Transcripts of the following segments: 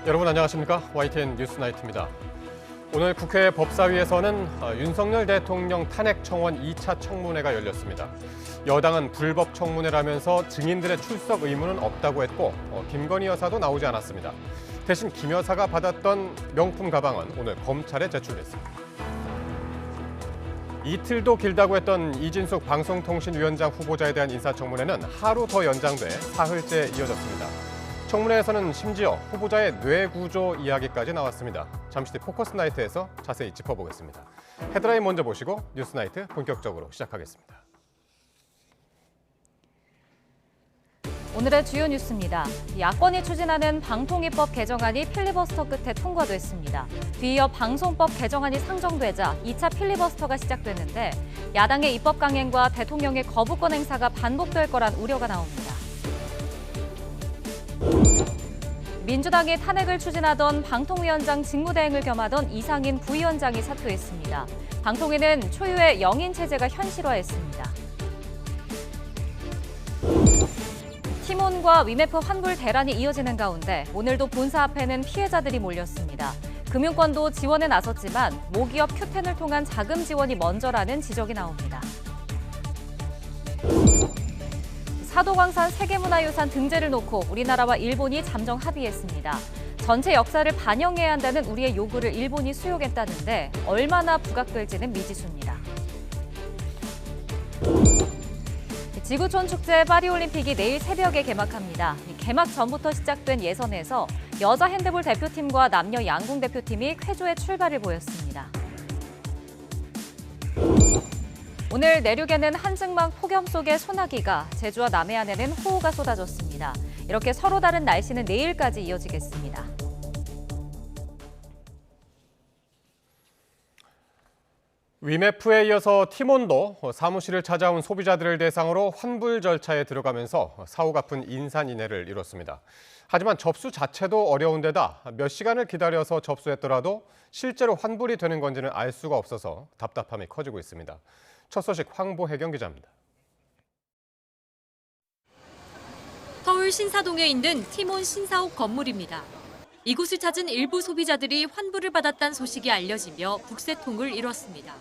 여러분 안녕하십니까? YTN 뉴스나이트입니다. 오늘 국회 법사위에서는 윤석열 대통령 탄핵 청원 2차 청문회가 열렸습니다. 여당은 불법 청문회라면서 증인들의 출석 의무는 없다고 했고 김건희 여사도 나오지 않았습니다. 대신 김 여사가 받았던 명품 가방은 오늘 검찰에 제출됐습니다. 이틀도 길다고 했던 이진숙 방송통신위원장 후보자에 대한 인사청문회는 하루 더 연장돼 사흘째 이어졌습니다. 청문회에서는 심지어 후보자의 뇌구조 이야기까지 나왔습니다. 잠시 뒤 포커스나이트에서 자세히 짚어보겠습니다. 헤드라인 먼저 보시고 뉴스나이트 본격적으로 시작하겠습니다. 오늘의 주요 뉴스입니다. 야권이 추진하는 방통위법 개정안이 필리버스터 끝에 통과됐습니다. 뒤이어 방송법 개정안이 상정되자 2차 필리버스터가 시작됐는데 야당의 입법 강행과 대통령의 거부권 행사가 반복될 거란 우려가 나옵니다. 민주당이 탄핵을 추진하던 방통위원장 직무대행을 겸하던 이상인 부위원장이 사퇴했습니다. 방통위는 초유의 영인 체제가 현실화했습니다. 티몬과 위메프 환불 대란이 이어지는 가운데 오늘도 본사 앞에는 피해자들이 몰렸습니다. 금융권도 지원에 나섰지만 모기업 큐텐을 통한 자금 지원이 먼저라는 지적이 나옵니다. 사도광산 세계문화유산 등재를 놓고 우리나라와 일본이 잠정 합의했습니다. 전체 역사를 반영해야 한다는 우리의 요구를 일본이 수용했다는데 얼마나 부각될지는 미지수입니다. 지구촌 축제 파리올림픽이 내일 새벽에 개막합니다. 개막 전부터 시작된 예선에서 여자 핸드볼 대표팀과 남녀 양궁 대표팀이 쾌조의 출발을 보였습니다. 오늘 내륙에는 한증막 폭염 속의 소나기가, 제주와 남해안에는 호우가 쏟아졌습니다. 이렇게 서로 다른 날씨는 내일까지 이어지겠습니다. 위메프에 이어서 티몬도 사무실을 찾아온 소비자들을 대상으로 환불 절차에 들어가면서 사후 갚은 인산인해를 이뤘습니다. 하지만 접수 자체도 어려운 데다 몇 시간을 기다려서 접수했더라도 실제로 환불이 되는 건지는 알 수가 없어서 답답함이 커지고 있습니다. 첫 소식 황보혜경 기자입니다. 서울 신사동에 있는 티몬 신사옥 건물입니다. 이곳을 찾은 일부 소비자들이 환불을 받았다는 소식이 알려지며 북새통을 이뤘습니다.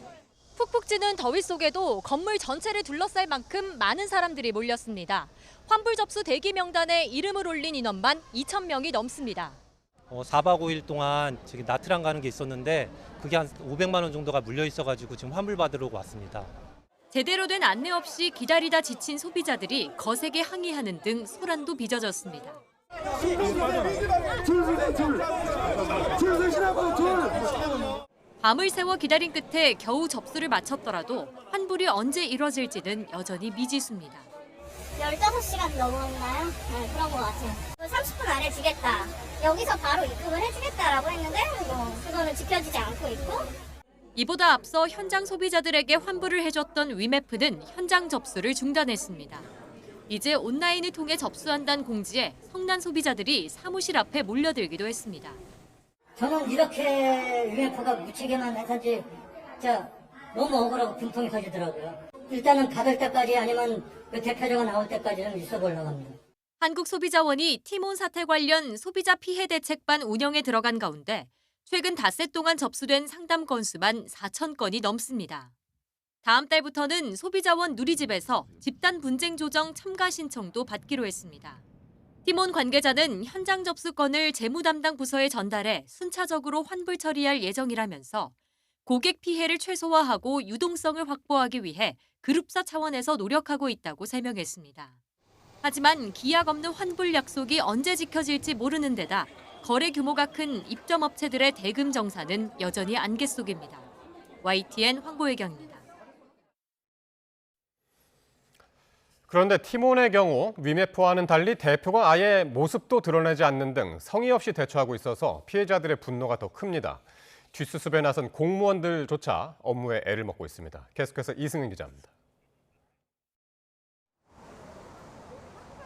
푹푹 찌는 더위 속에도 건물 전체를 둘러쌀 만큼 많은 사람들이 몰렸습니다. 환불 접수 대기 명단에 이름을 올린 인원만 2,000명이 넘습니다. 4박 5일 동안 지금 나트랑 가는 게 있었는데 그게 한 500만 원 정도가 물려 있어가지고 지금 환불 받으러 왔습니다. 제대로 된 안내 없이 기다리다 지친 소비자들이 거세게 항의하는 등 소란도 빚어졌습니다. 밤을 새워 기다린 끝에 겨우 접수를 마쳤더라도 환불이 언제 이뤄질지는 여전히 미지수입니다. 15시간 넘었나요? 네, 그런 것 같아요. 30분 안에 주겠다. 여기서 바로 입금을 해주겠다라고 했는데 그거는 지켜지지 않고 있고. 이보다 앞서 현장 소비자들에게 환불을 해줬던 위메프는 현장 접수를 중단했습니다. 이제 온라인을 통해 접수한다는 공지에 성난 소비자들이 사무실 앞에 몰려들기도 했습니다. 저는 이렇게 위메프가 무책임한 회사인지 너무 억울하고 분통이 터지더라고요. 일단은 받을 때까지 아니면 그 대표자가 나올 때까지는 있어보려고 합니다. 한국소비자원이 티몬 사태 관련 소비자 피해 대책반 운영에 들어간 가운데 최근 닷새 동안 접수된 상담 건수만 4,000건이 넘습니다. 다음 달부터는 소비자원 누리집에서 집단 분쟁 조정 첨가 신청도 받기로 했습니다. 티몬 관계자는 현장 접수 건을 재무 담당 부서에 전달해 순차적으로 환불 처리할 예정이라면서 고객 피해를 최소화하고 유동성을 확보하기 위해 그룹사 차원에서 노력하고 있다고 설명했습니다. 하지만 기약 없는 환불 약속이 언제 지켜질지 모르는 데다 거래 규모가 큰 입점업체들의 대금 정산은 여전히 안개 속입니다. YTN 황보혜경입니다. 그런데 티몬의 경우 위메프와는 달리 대표가 아예 모습도 드러내지 않는 등 성의 없이 대처하고 있어서 피해자들의 분노가 더 큽니다. 뒷수습에 나선 공무원들조차 업무에 애를 먹고 있습니다. 계속해서 이승은 기자입니다.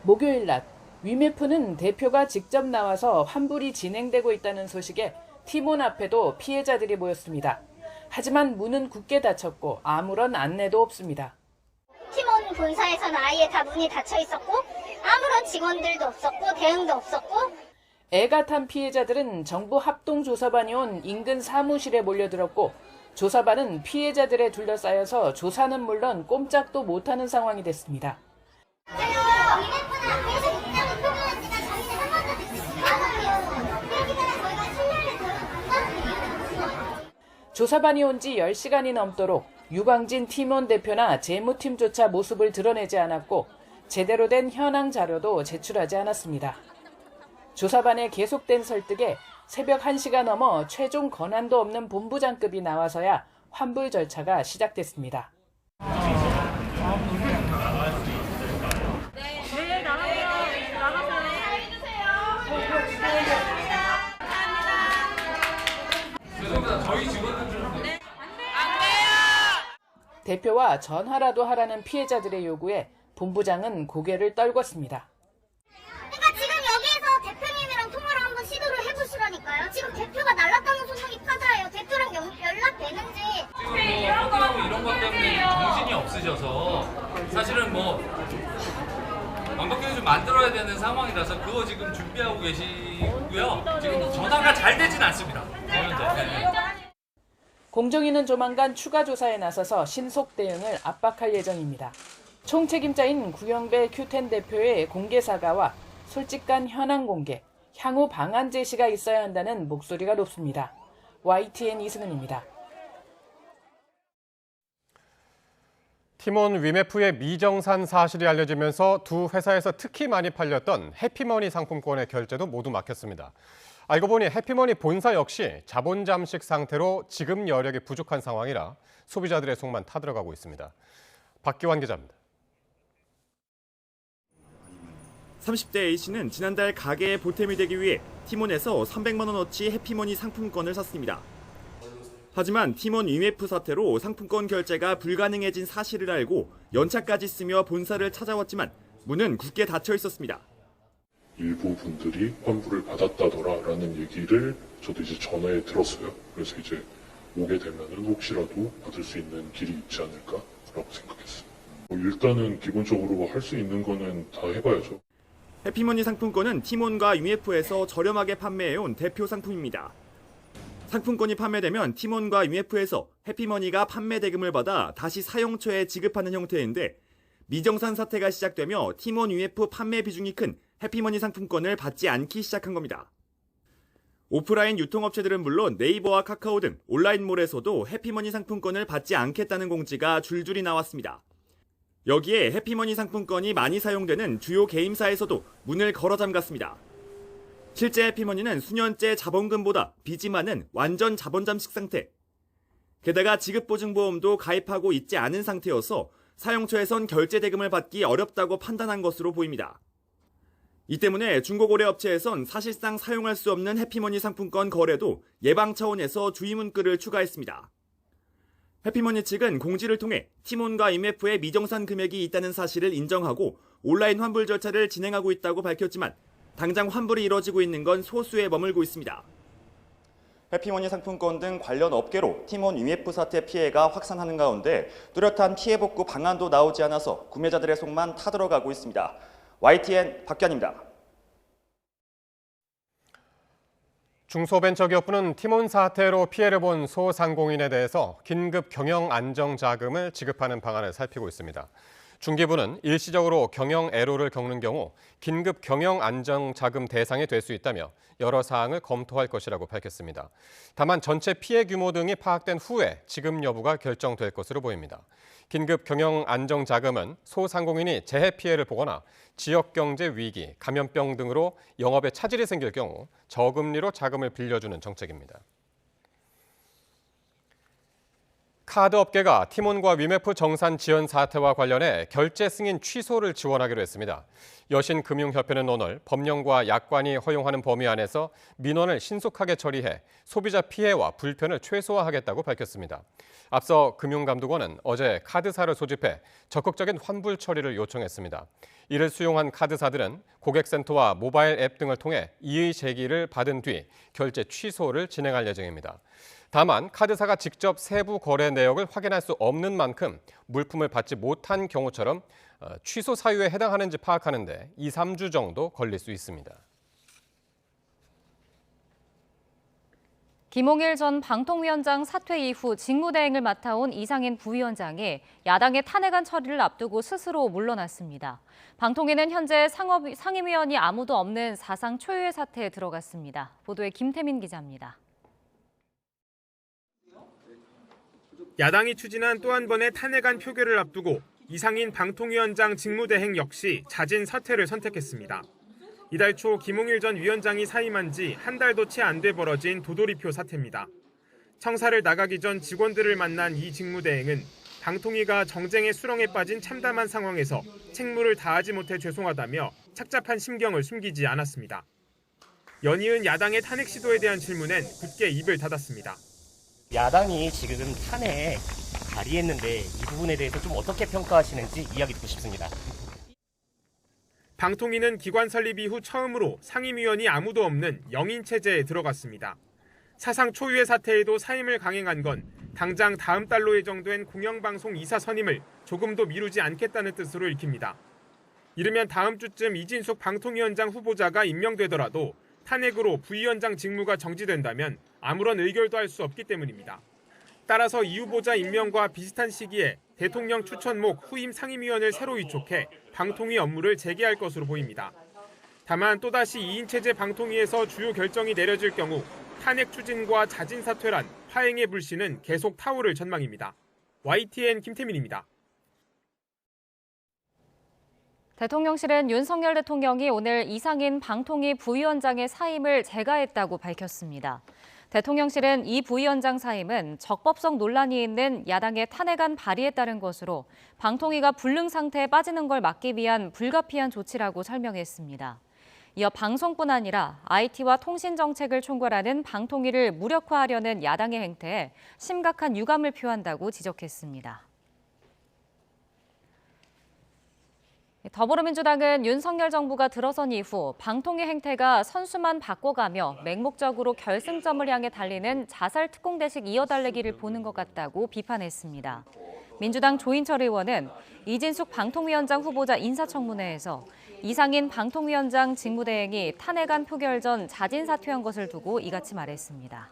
목요일 낮 위메프는 대표가 직접 나와서 환불이 진행되고 있다는 소식에 티몬 앞에도 피해자들이 모였습니다. 하지만 문은 굳게 닫혔고 아무런 안내도 없습니다. 팀원 본사에서는 아예 다 문이 닫혀 있었고 아무런 직원들도 없었고 대응도 없었고. 애가 탄 피해자들은 정부 합동조사반이 온 인근 사무실에 몰려들었고 조사반은 피해자들에 둘러싸여서 조사는 물론 꼼짝도 못하는 상황이 됐습니다. 조사반이 온 지 10시간이 넘도록 유광진 팀원 대표나 재무팀조차 모습을 드러내지 않았고 제대로 된 현황 자료도 제출하지 않았습니다. 조사반의 계속된 설득에 새벽 1시가 넘어 최종 권한도 없는 본부장급이 나와서야 환불 절차가 시작됐습니다. 대표와 전화라도 하라는 피해자들의 요구에 본부장은 고개를 떨궜습니다. 그러니까 지금 여기에서 대표님이랑 통화를 한번 시도를 해보시라니까요. 지금 대표가 날랐다는 소문이 파다해요. 대표랑 연락되는지. 이런 것 때문에 정신이 없으셔서 사실은 완벽하게 좀 만들어야 되는 상황이라서 그거 지금 준비하고 계시고요. 지금 전화가 잘 되진 않습니다. 공정위는 조만간 추가 조사에 나서서 신속 대응을 압박할 예정입니다. 총책임자인 구영배 큐텐 대표의 공개 사과와 솔직한 현황 공개, 향후 방안 제시가 있어야 한다는 목소리가 높습니다. YTN 이승은입니다. 팀원 위메프의 미정산 사실이 알려지면서 두 회사에서 특히 많이 팔렸던 해피머니 상품권의 결제도 모두 막혔습니다. 알고 보니 해피머니 본사 역시 자본 잠식 상태로 지급 여력이 부족한 상황이라 소비자들의 속만 타들어가고 있습니다. 박기환 기자입니다. 30대 A씨는 지난달 가게에 보탬이 되기 위해 티몬에서 300만 원어치 해피머니 상품권을 샀습니다. 하지만 팀원 위메프 사태로 상품권 결제가 불가능해진 사실을 알고 연차까지 쓰며 본사를 찾아왔지만 문은 굳게 닫혀 있었습니다. 일부 분들이 환불을 받았다더라라는 얘기를 저도 이제 전화에 들었어요. 그래서 이제 오게 되면은 혹시라도 받을 수 있는 길이 있지 않을까라고 생각했어요. 일단은 기본적으로 할 수 있는 거는 다 해봐야죠. 해피머니 상품권은 팀원과 위메프에서 저렴하게 판매해온 대표 상품입니다. 상품권이 판매되면 팀원과 위메프에서 해피머니가 판매 대금을 받아 다시 사용처에 지급하는 형태인데 미정산 사태가 시작되며 팀원 위메프 판매 비중이 큰 해피머니 상품권을 받지 않기 시작한 겁니다. 오프라인 유통업체들은 물론 네이버와 카카오 등 온라인몰에서도 해피머니 상품권을 받지 않겠다는 공지가 줄줄이 나왔습니다. 여기에 해피머니 상품권이 많이 사용되는 주요 게임사에서도 문을 걸어 잠갔습니다. 실제 해피머니는 수년째 자본금보다 빚이 많은 완전 자본 잠식 상태. 게다가 지급보증보험도 가입하고 있지 않은 상태여서 사용처에선 결제 대금을 받기 어렵다고 판단한 것으로 보입니다. 이 때문에 중고거래 업체에선 사실상 사용할 수 없는 해피머니 상품권 거래도 예방 차원에서 주의 문구를 추가했습니다. 해피머니 측은 공지를 통해 팀원과 IMF의 미정산 금액이 있다는 사실을 인정하고 온라인 환불 절차를 진행하고 있다고 밝혔지만 당장 환불이 이뤄지고 있는 건 소수에 머물고 있습니다. 해피머니 상품권 등 관련 업계로 팀원 위메프 사태 피해가 확산하는 가운데 뚜렷한 피해 복구 방안도 나오지 않아서 구매자들의 속만 타들어가고 있습니다. YTN 박기환입니다. 중소벤처기업부는 팀원 사태로 피해를 본 소상공인에 대해서 긴급 경영 안정 자금을 지급하는 방안을 살피고 있습니다. 중기부는 일시적으로 경영 애로를 겪는 경우 긴급 경영 안정 자금 대상이 될 수 있다며 여러 사항을 검토할 것이라고 밝혔습니다. 다만 전체 피해 규모 등이 파악된 후에 지급 여부가 결정될 것으로 보입니다. 긴급 경영 안정 자금은 소상공인이 재해 피해를 보거나 지역 경제 위기, 감염병 등으로 영업에 차질이 생길 경우 저금리로 자금을 빌려주는 정책입니다. 카드 업계가 티몬과 위메프 정산 지연 사태와 관련해 결제 승인 취소를 지원하기로 했습니다. 여신금융협회는 오늘 법령과 약관이 허용하는 범위 안에서 민원을 신속하게 처리해 소비자 피해와 불편을 최소화하겠다고 밝혔습니다. 앞서 금융감독원은 어제 카드사를 소집해 적극적인 환불 처리를 요청했습니다. 이를 수용한 카드사들은 고객센터와 모바일 앱 등을 통해 이의 제기를 받은 뒤 결제 취소를 진행할 예정입니다. 다만 카드사가 직접 세부 거래 내역을 확인할 수 없는 만큼 물품을 받지 못한 경우처럼 취소 사유에 해당하는지 파악하는 데 2, 3주 정도 걸릴 수 있습니다. 김홍일 전 방통위원장 사퇴 이후 직무대행을 맡아온 이상인 부위원장이 야당의 탄핵안 처리를 앞두고 스스로 물러났습니다. 방통위는 현재 상임위원이 아무도 없는 사상 초유의 사태에 들어갔습니다. 보도에 김태민 기자입니다. 야당이 추진한 또 한 번의 탄핵안 표결을 앞두고 이상인 방통위원장 직무대행 역시 자진 사퇴를 선택했습니다. 이달 초 김홍일 전 위원장이 사임한 지 한 달도 채 안 돼 벌어진 도돌이표 사태입니다. 청사를 나가기 전 직원들을 만난 이 직무대행은 방통위가 정쟁의 수렁에 빠진 참담한 상황에서 책무를 다하지 못해 죄송하다며 착잡한 심경을 숨기지 않았습니다. 연이은 야당의 탄핵 시도에 대한 질문엔 굳게 입을 닫았습니다. 야당이 지금 탄핵 발의했는데 이 부분에 대해서 좀 어떻게 평가하시는지 이야기 듣고 싶습니다. 방통위는 기관 설립 이후 처음으로 상임위원이 아무도 없는 영인 체제에 들어갔습니다. 사상 초유의 사태에도 사임을 강행한 건 당장 다음 달로 예정된 공영방송 이사 선임을 조금도 미루지 않겠다는 뜻으로 읽힙니다. 이르면 다음 주쯤 이진숙 방통위원장 후보자가 임명되더라도 탄핵으로 부위원장 직무가 정지된다면 아무런 의결도 할 수 없기 때문입니다. 따라서 이 후보자 임명과 비슷한 시기에 대통령 추천목 후임 상임위원을 새로 위촉해 방통위 업무를 재개할 것으로 보입니다. 다만 또다시 2인 체제 방통위에서 주요 결정이 내려질 경우 탄핵 추진과 자진 사퇴란 파행의 불씨는 계속 타오를 전망입니다. YTN 김태민입니다. 대통령실은 윤석열 대통령이 오늘 이상인 방통위 부위원장의 사임을 재가했다고 밝혔습니다. 대통령실은 이 부위원장 사임은 적법성 논란이 있는 야당의 탄핵안 발의에 따른 것으로 방통위가 불능 상태에 빠지는 걸 막기 위한 불가피한 조치라고 설명했습니다. 이어 방송뿐 아니라 IT와 통신 정책을 총괄하는 방통위를 무력화하려는 야당의 행태에 심각한 유감을 표한다고 지적했습니다. 더불어민주당은 윤석열 정부가 들어선 이후 방통위 행태가 선수만 바꿔가며 맹목적으로 결승점을 향해 달리는 자살 특공대식 이어달래기를 보는 것 같다고 비판했습니다. 민주당 조인철 의원은 이진숙 방통위원장 후보자 인사청문회에서 이상인 방통위원장 직무대행이 탄핵안 표결 전 자진 사퇴한 것을 두고 이같이 말했습니다.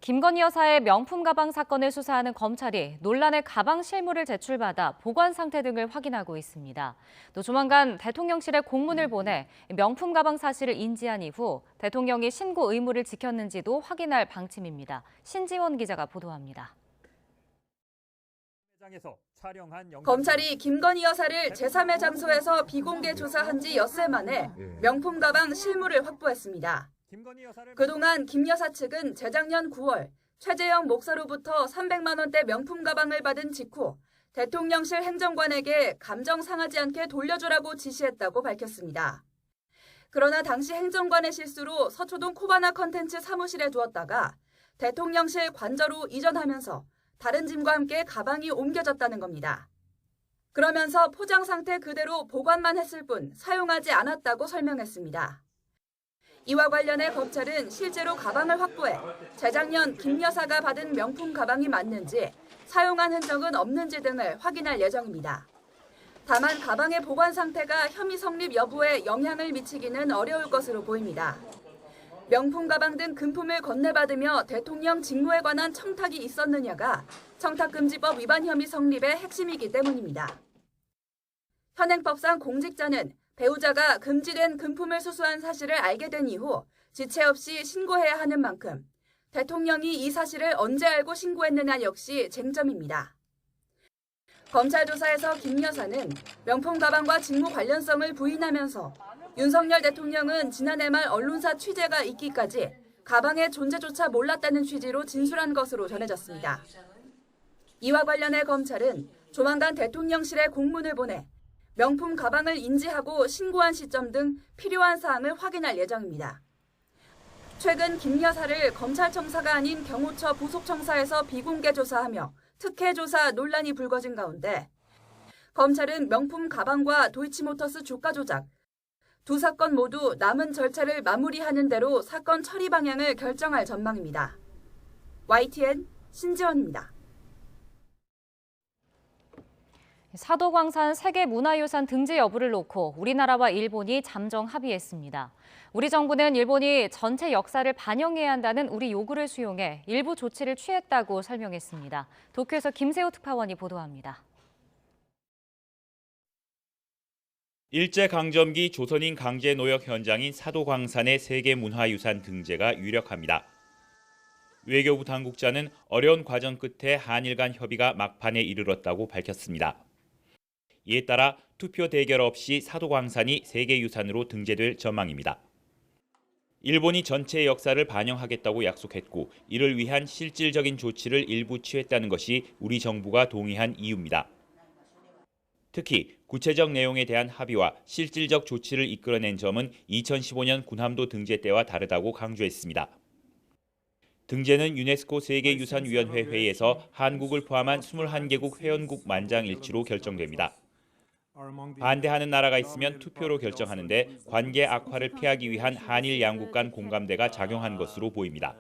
김건희 여사의 명품 가방 사건을 수사하는 검찰이 논란의 가방 실물을 제출받아 보관 상태 등을 확인하고 있습니다. 또 조만간 대통령실에 공문을 보내 명품 가방 사실을 인지한 이후 대통령이 신고 의무를 지켰는지도 확인할 방침입니다. 신지원 기자가 보도합니다. 검찰이 김건희 여사를 제3의 장소에서 비공개 조사한 지 엿새 만에 명품 가방 실물을 확보했습니다. 그동안 김 여사 측은 재작년 9월 최재형 목사로부터 300만 원대 명품 가방을 받은 직후 대통령실 행정관에게 감정 상하지 않게 돌려주라고 지시했다고 밝혔습니다. 그러나 당시 행정관의 실수로 서초동 코바나 컨텐츠 사무실에 두었다가 대통령실 관저로 이전하면서 다른 짐과 함께 가방이 옮겨졌다는 겁니다. 그러면서 포장 상태 그대로 보관만 했을 뿐 사용하지 않았다고 설명했습니다. 이와 관련해 검찰은 실제로 가방을 확보해 재작년 김 여사가 받은 명품 가방이 맞는지 사용한 흔적은 없는지 등을 확인할 예정입니다. 다만 가방의 보관 상태가 혐의 성립 여부에 영향을 미치기는 어려울 것으로 보입니다. 명품 가방 등 금품을 건네받으며 대통령 직무에 관한 청탁이 있었느냐가 청탁금지법 위반 혐의 성립의 핵심이기 때문입니다. 현행법상 공직자는 배우자가 금지된 금품을 수수한 사실을 알게 된 이후 지체 없이 신고해야 하는 만큼 대통령이 이 사실을 언제 알고 신고했느냐 역시 쟁점입니다. 검찰 조사에서 김 여사는 명품 가방과 직무 관련성을 부인하면서 윤석열 대통령은 지난해 말 언론사 취재가 있기까지 가방의 존재조차 몰랐다는 취지로 진술한 것으로 전해졌습니다. 이와 관련해 검찰은 조만간 대통령실에 공문을 보내 명품 가방을 인지하고 신고한 시점 등 필요한 사항을 확인할 예정입니다. 최근 김 여사를 검찰청사가 아닌 경호처 부속청사에서 비공개 조사하며 특혜 조사 논란이 불거진 가운데 검찰은 명품 가방과 도이치모터스 주가 조작 두 사건 모두 남은 절차를 마무리하는 대로 사건 처리 방향을 결정할 전망입니다. YTN 신지원입니다. 사도광산 세계문화유산 등재 여부를 놓고 우리나라와 일본이 잠정 합의했습니다. 우리 정부는 일본이 전체 역사를 반영해야 한다는 우리 요구를 수용해 일부 조치를 취했다고 설명했습니다. 도쿄에서 김세호 특파원이 보도합니다. 일제강점기 조선인 강제 노역 현장인 사도광산의 세계문화유산 등재가 유력합니다. 외교부 당국자는 어려운 과정 끝에 한일 간 협의가 막판에 이르렀다고 밝혔습니다. 이에 따라 투표 대결 없이 사도광산이 세계유산으로 등재될 전망입니다. 일본이 전체의 역사를 반영하겠다고 약속했고 이를 위한 실질적인 조치를 일부 취했다는 것이 우리 정부가 동의한 이유입니다. 특히 구체적 내용에 대한 합의와 실질적 조치를 이끌어낸 점은 2015년 군함도 등재 때와 다르다고 강조했습니다. 등재는 유네스코 세계유산위원회 회의에서 한국을 포함한 21개국 회원국 만장일치로 결정됩니다. 반대하는 나라가 있으면 투표로 결정하는데 관계 악화를 피하기 위한 한일 양국 간 공감대가 작용한 것으로 보입니다.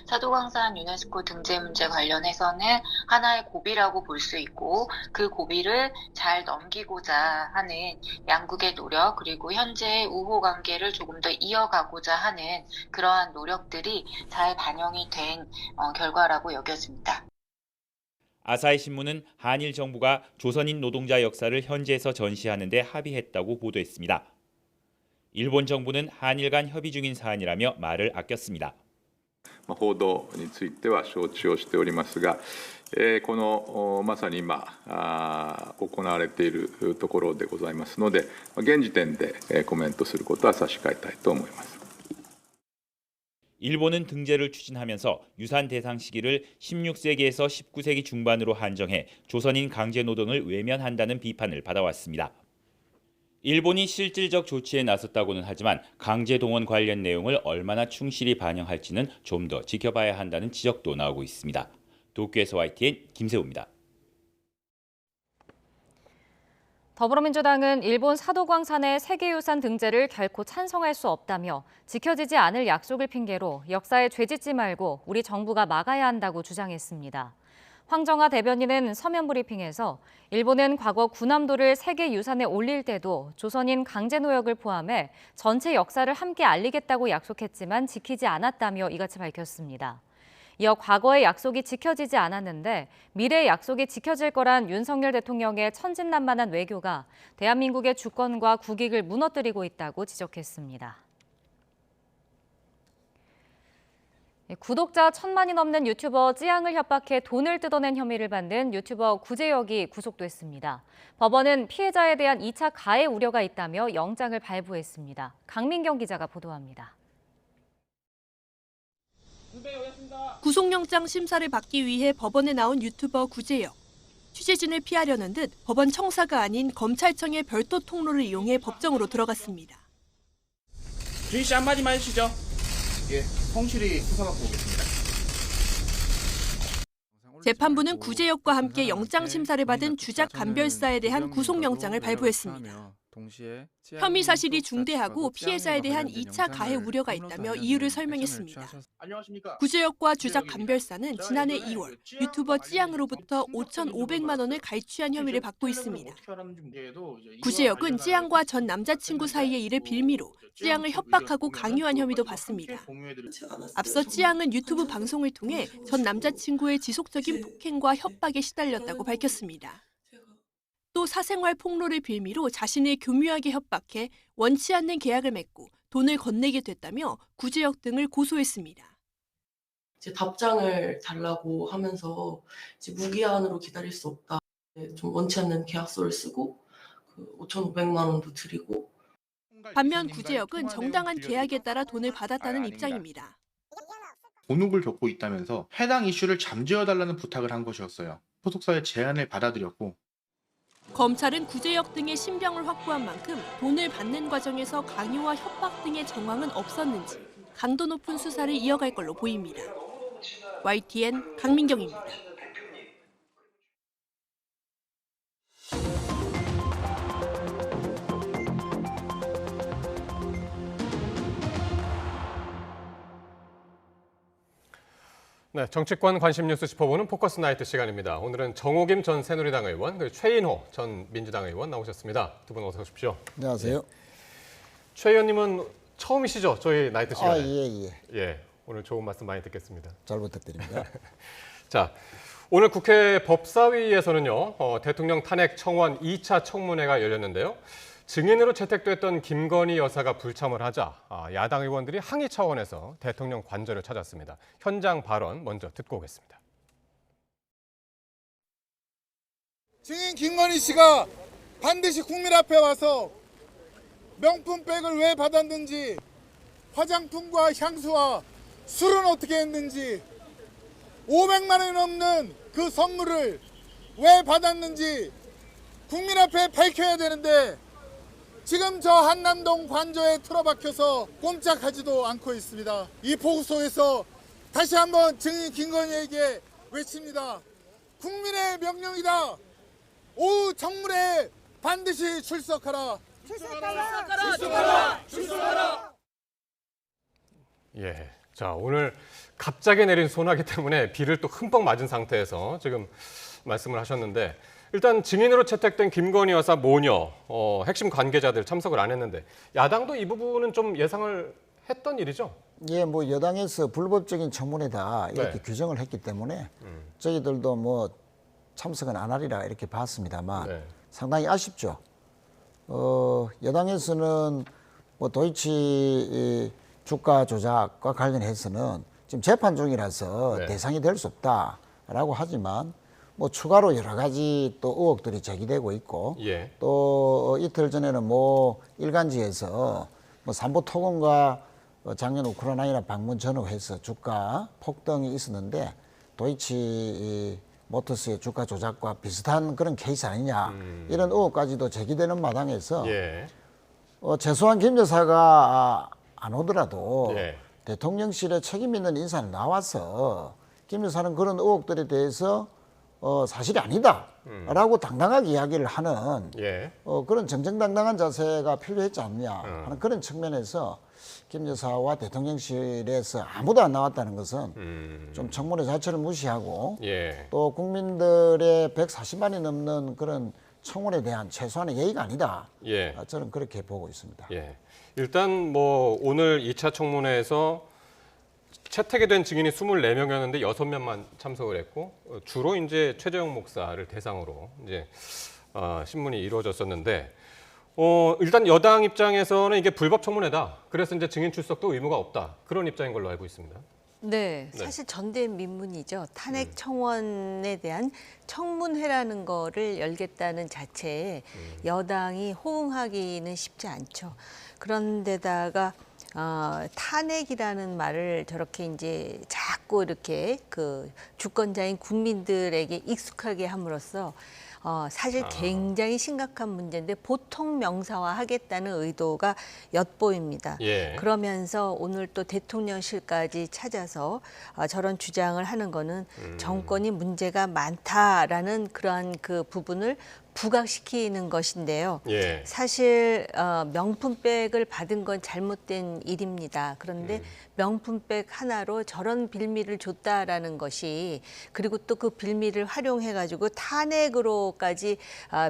사도광산 유네스코 등재 문제 관련해서는 하나의 고비라고 볼 수 있고 그 고비를 잘 넘기고자 하는 양국의 노력 그리고 현재의 우호 관계를 조금 더 이어가고자 하는 그러한 노력들이 잘 반영이 된 결과라고 여겨집니다. 아사히 신문은 한일 정부가 조선인 노동자 역사를 현지에서 전시하는 데 합의했다고 보도했습니다. 일본 정부는 한일 간 협의 중인 사안이라며 말을 아꼈습니다. 報道については承知をしておりますが、このまさに今行われているところでございますので、現時点でコメントすることは差し控えたいと思います。 일본은 등재를 추진하면서 유산 대상 시기를 16세기에서 19세기 중반으로 한정해 조선인 강제 노동을 외면한다는 비판을 받아왔습니다. 일본이 실질적 조치에 나섰다고는 하지만 강제 동원 관련 내용을 얼마나 충실히 반영할지는 좀 더 지켜봐야 한다는 지적도 나오고 있습니다. 도쿄에서 YTN 김세호입니다. 더불어민주당은 일본 사도광산의 세계유산 등재를 결코 찬성할 수 없다며 지켜지지 않을 약속을 핑계로 역사에 죄짓지 말고 우리 정부가 막아야 한다고 주장했습니다. 황정화 대변인은 서면 브리핑에서 일본은 과거 군함도를 세계유산에 올릴 때도 조선인 강제노역을 포함해 전체 역사를 함께 알리겠다고 약속했지만 지키지 않았다며 이같이 밝혔습니다. 이어 과거의 약속이 지켜지지 않았는데 미래의 약속이 지켜질 거란 윤석열 대통령의 천진난만한 외교가 대한민국의 주권과 국익을 무너뜨리고 있다고 지적했습니다. 구독자 1,000만이 넘는 유튜버 찌양을 협박해 돈을 뜯어낸 혐의를 받는 유튜버 구제혁이 구속됐습니다. 법원은 피해자에 대한 2차 가해 우려가 있다며 영장을 발부했습니다. 강민경 기자가 보도합니다. 구속영장 심사를 받기 위해 법원에 나온 유튜버 구제혁. 취재진을 피하려는 듯 법원 청사가 아닌 검찰청의 별도 통로를 이용해 법정으로 들어갔습니다. 주인 씨 한마디만 해주시죠. 예, 성실히 수사받고 오겠습니다. 재판부는 구제혁과 함께 영장 심사를 받은 주작 감별사에 대한 구속영장을 발부했습니다. 혐의 사실이 중대하고 피해자에 대한 2차 가해 우려가 있다며 이유를 설명했습니다. 구제혁과 주작 감별사는 지난해 2월 유튜버 찌양으로부터 5,500만 원을 갈취한 혐의를 받고 있습니다. 구제혁은 찌양과 전 남자친구 사이의 일을 빌미로 찌양을 협박하고 강요한 혐의도 받습니다. 앞서 찌양은 유튜브 방송을 통해 전 남자친구의 지속적인 폭행과 협박에 시달렸다고 밝혔습니다. 또 사생활 폭로를 빌미로 자신을 교묘하게 협박해 원치 않는 계약을 맺고 돈을 건네게 됐다며 구제혁 등을 고소했습니다. 이제 답장을 달라고 하면서 이제 무기한으로 기다릴 수 없다. 좀 원치 않는 계약서를 쓰고 5,500만 원도 드리고. 반면 구제혁은 정당한 계약에 따라 돈을 받았다는 입장입니다. 곤혹을 겪고 있다면서 해당 이슈를 잠재워달라는 부탁을 한 것이었어요. 소속사의 제안을 받아들였고. 검찰은 구제혁 등의 신병을 확보한 만큼 돈을 받는 과정에서 강요와 협박 등의 정황은 없었는지 강도 높은 수사를 이어갈 걸로 보입니다. YTN 강민경입니다. 네, 정치권 관심 뉴스 짚어보는 포커스 나이트 시간입니다. 오늘은 정호김 전 새누리당 의원, 그리고 최인호 전 민주당 의원 나오셨습니다. 두 분 어서 오십시오. 안녕하세요. 예. 최 의원님은 처음이시죠? 저희 나이트 시간에. 예. 오늘 좋은 말씀 많이 듣겠습니다. 잘 부탁드립니다. 자, 오늘 국회 법사위에서는요, 대통령 탄핵 청원 2차 청문회가 열렸는데요. 증인으로 채택됐던 김건희 여사가 불참을 하자 야당 의원들이 항의 차원에서 대통령 관저를 찾았습니다. 현장 발언 먼저 듣고 오겠습니다. 증인 김건희 씨가 반드시 국민 앞에 와서 명품백을 왜 받았는지, 화장품과 향수와 술은 어떻게 했는지, 500만 원이 넘는 그 선물을 왜 받았는지 국민 앞에 밝혀야 되는데 지금 저 한남동 관저에 틀어박혀서 꼼짝하지도 않고 있습니다. 이 폭우 속에서 다시 한번 증인 김건희에게 외칩니다. 국민의 명령이다. 오후 청문회에 반드시 출석하라. 출석하라. 예, 자 오늘 갑자기 내린 소나기 때문에 비를 또 흠뻑 맞은 상태에서 지금 말씀을 하셨는데 일단 증인으로 채택된 김건희 여사 모녀 핵심 관계자들 참석을 안 했는데 야당도 이 부분은 좀 예상을 했던 일이죠? 예, 뭐 여당에서 불법적인 청문회다 이렇게 규정을 했기 때문에 저희들도 뭐 참석은 안 하리라 이렇게 봤습니다만 상당히 아쉽죠. 여당에서는 뭐 도이치 주가 조작과 관련해서는 지금 재판 중이라서 대상이 될 수 없다라고 하지만 뭐 추가로 여러 가지 또 의혹들이 제기되고 있고 또 이틀 전에는 뭐 일간지에서 뭐 삼보토건과 작년 우크라이나 방문 전후해서 주가 폭등이 있었는데 도이치 모터스의 주가 조작과 비슷한 그런 케이스 아니냐 이런 의혹까지도 제기되는 마당에서 최소한 김 여사가 안 오더라도 대통령실에 책임 있는 인사는 나와서 김 여사는 그런 의혹들에 대해서 사실이 아니다라고 당당하게 이야기를 하는 그런 정정당당한 자세가 필요했지 않느냐 하는 그런 측면에서 김 여사와 대통령실에서 아무도 안 나왔다는 것은 좀 청문회 자체를 무시하고 또 국민들의 140만이 넘는 그런 청문회에 대한 최소한의 예의가 아니다. 저는 그렇게 보고 있습니다. 일단 뭐 오늘 2차 청문회에서 채택이 된 증인이 24명이었는데 6명만 참석을 했고 주로 이제 최재형 목사를 대상으로 이제 신문이 이루어졌었는데 일단 여당 입장에서는 이게 불법 청문회다. 그래서 이제 증인 출석도 의무가 없다. 그런 입장인 걸로 알고 있습니다. 네, 사실 전대미문이죠. 탄핵 청원에 대한 청문회라는 거를 열겠다는 자체에 여당이 호응하기는 쉽지 않죠. 그런데다가 탄핵이라는 말을 저렇게 이제 자꾸 이렇게 그 주권자인 국민들에게 익숙하게 함으로써 사실 굉장히 심각한 문제인데 보통 명사화하겠다는 의도가 엿보입니다. 그러면서 오늘 또 대통령실까지 찾아서 저런 주장을 하는 거는 정권이 문제가 많다라는 그러한 그 부분을 부각시키는 것인데요. 사실 명품백을 받은 건 잘못된 일입니다. 그런데 명품백 하나로 저런 빌미를 줬다라는 것이 그리고 또 그 빌미를 활용해가지고 탄핵으로까지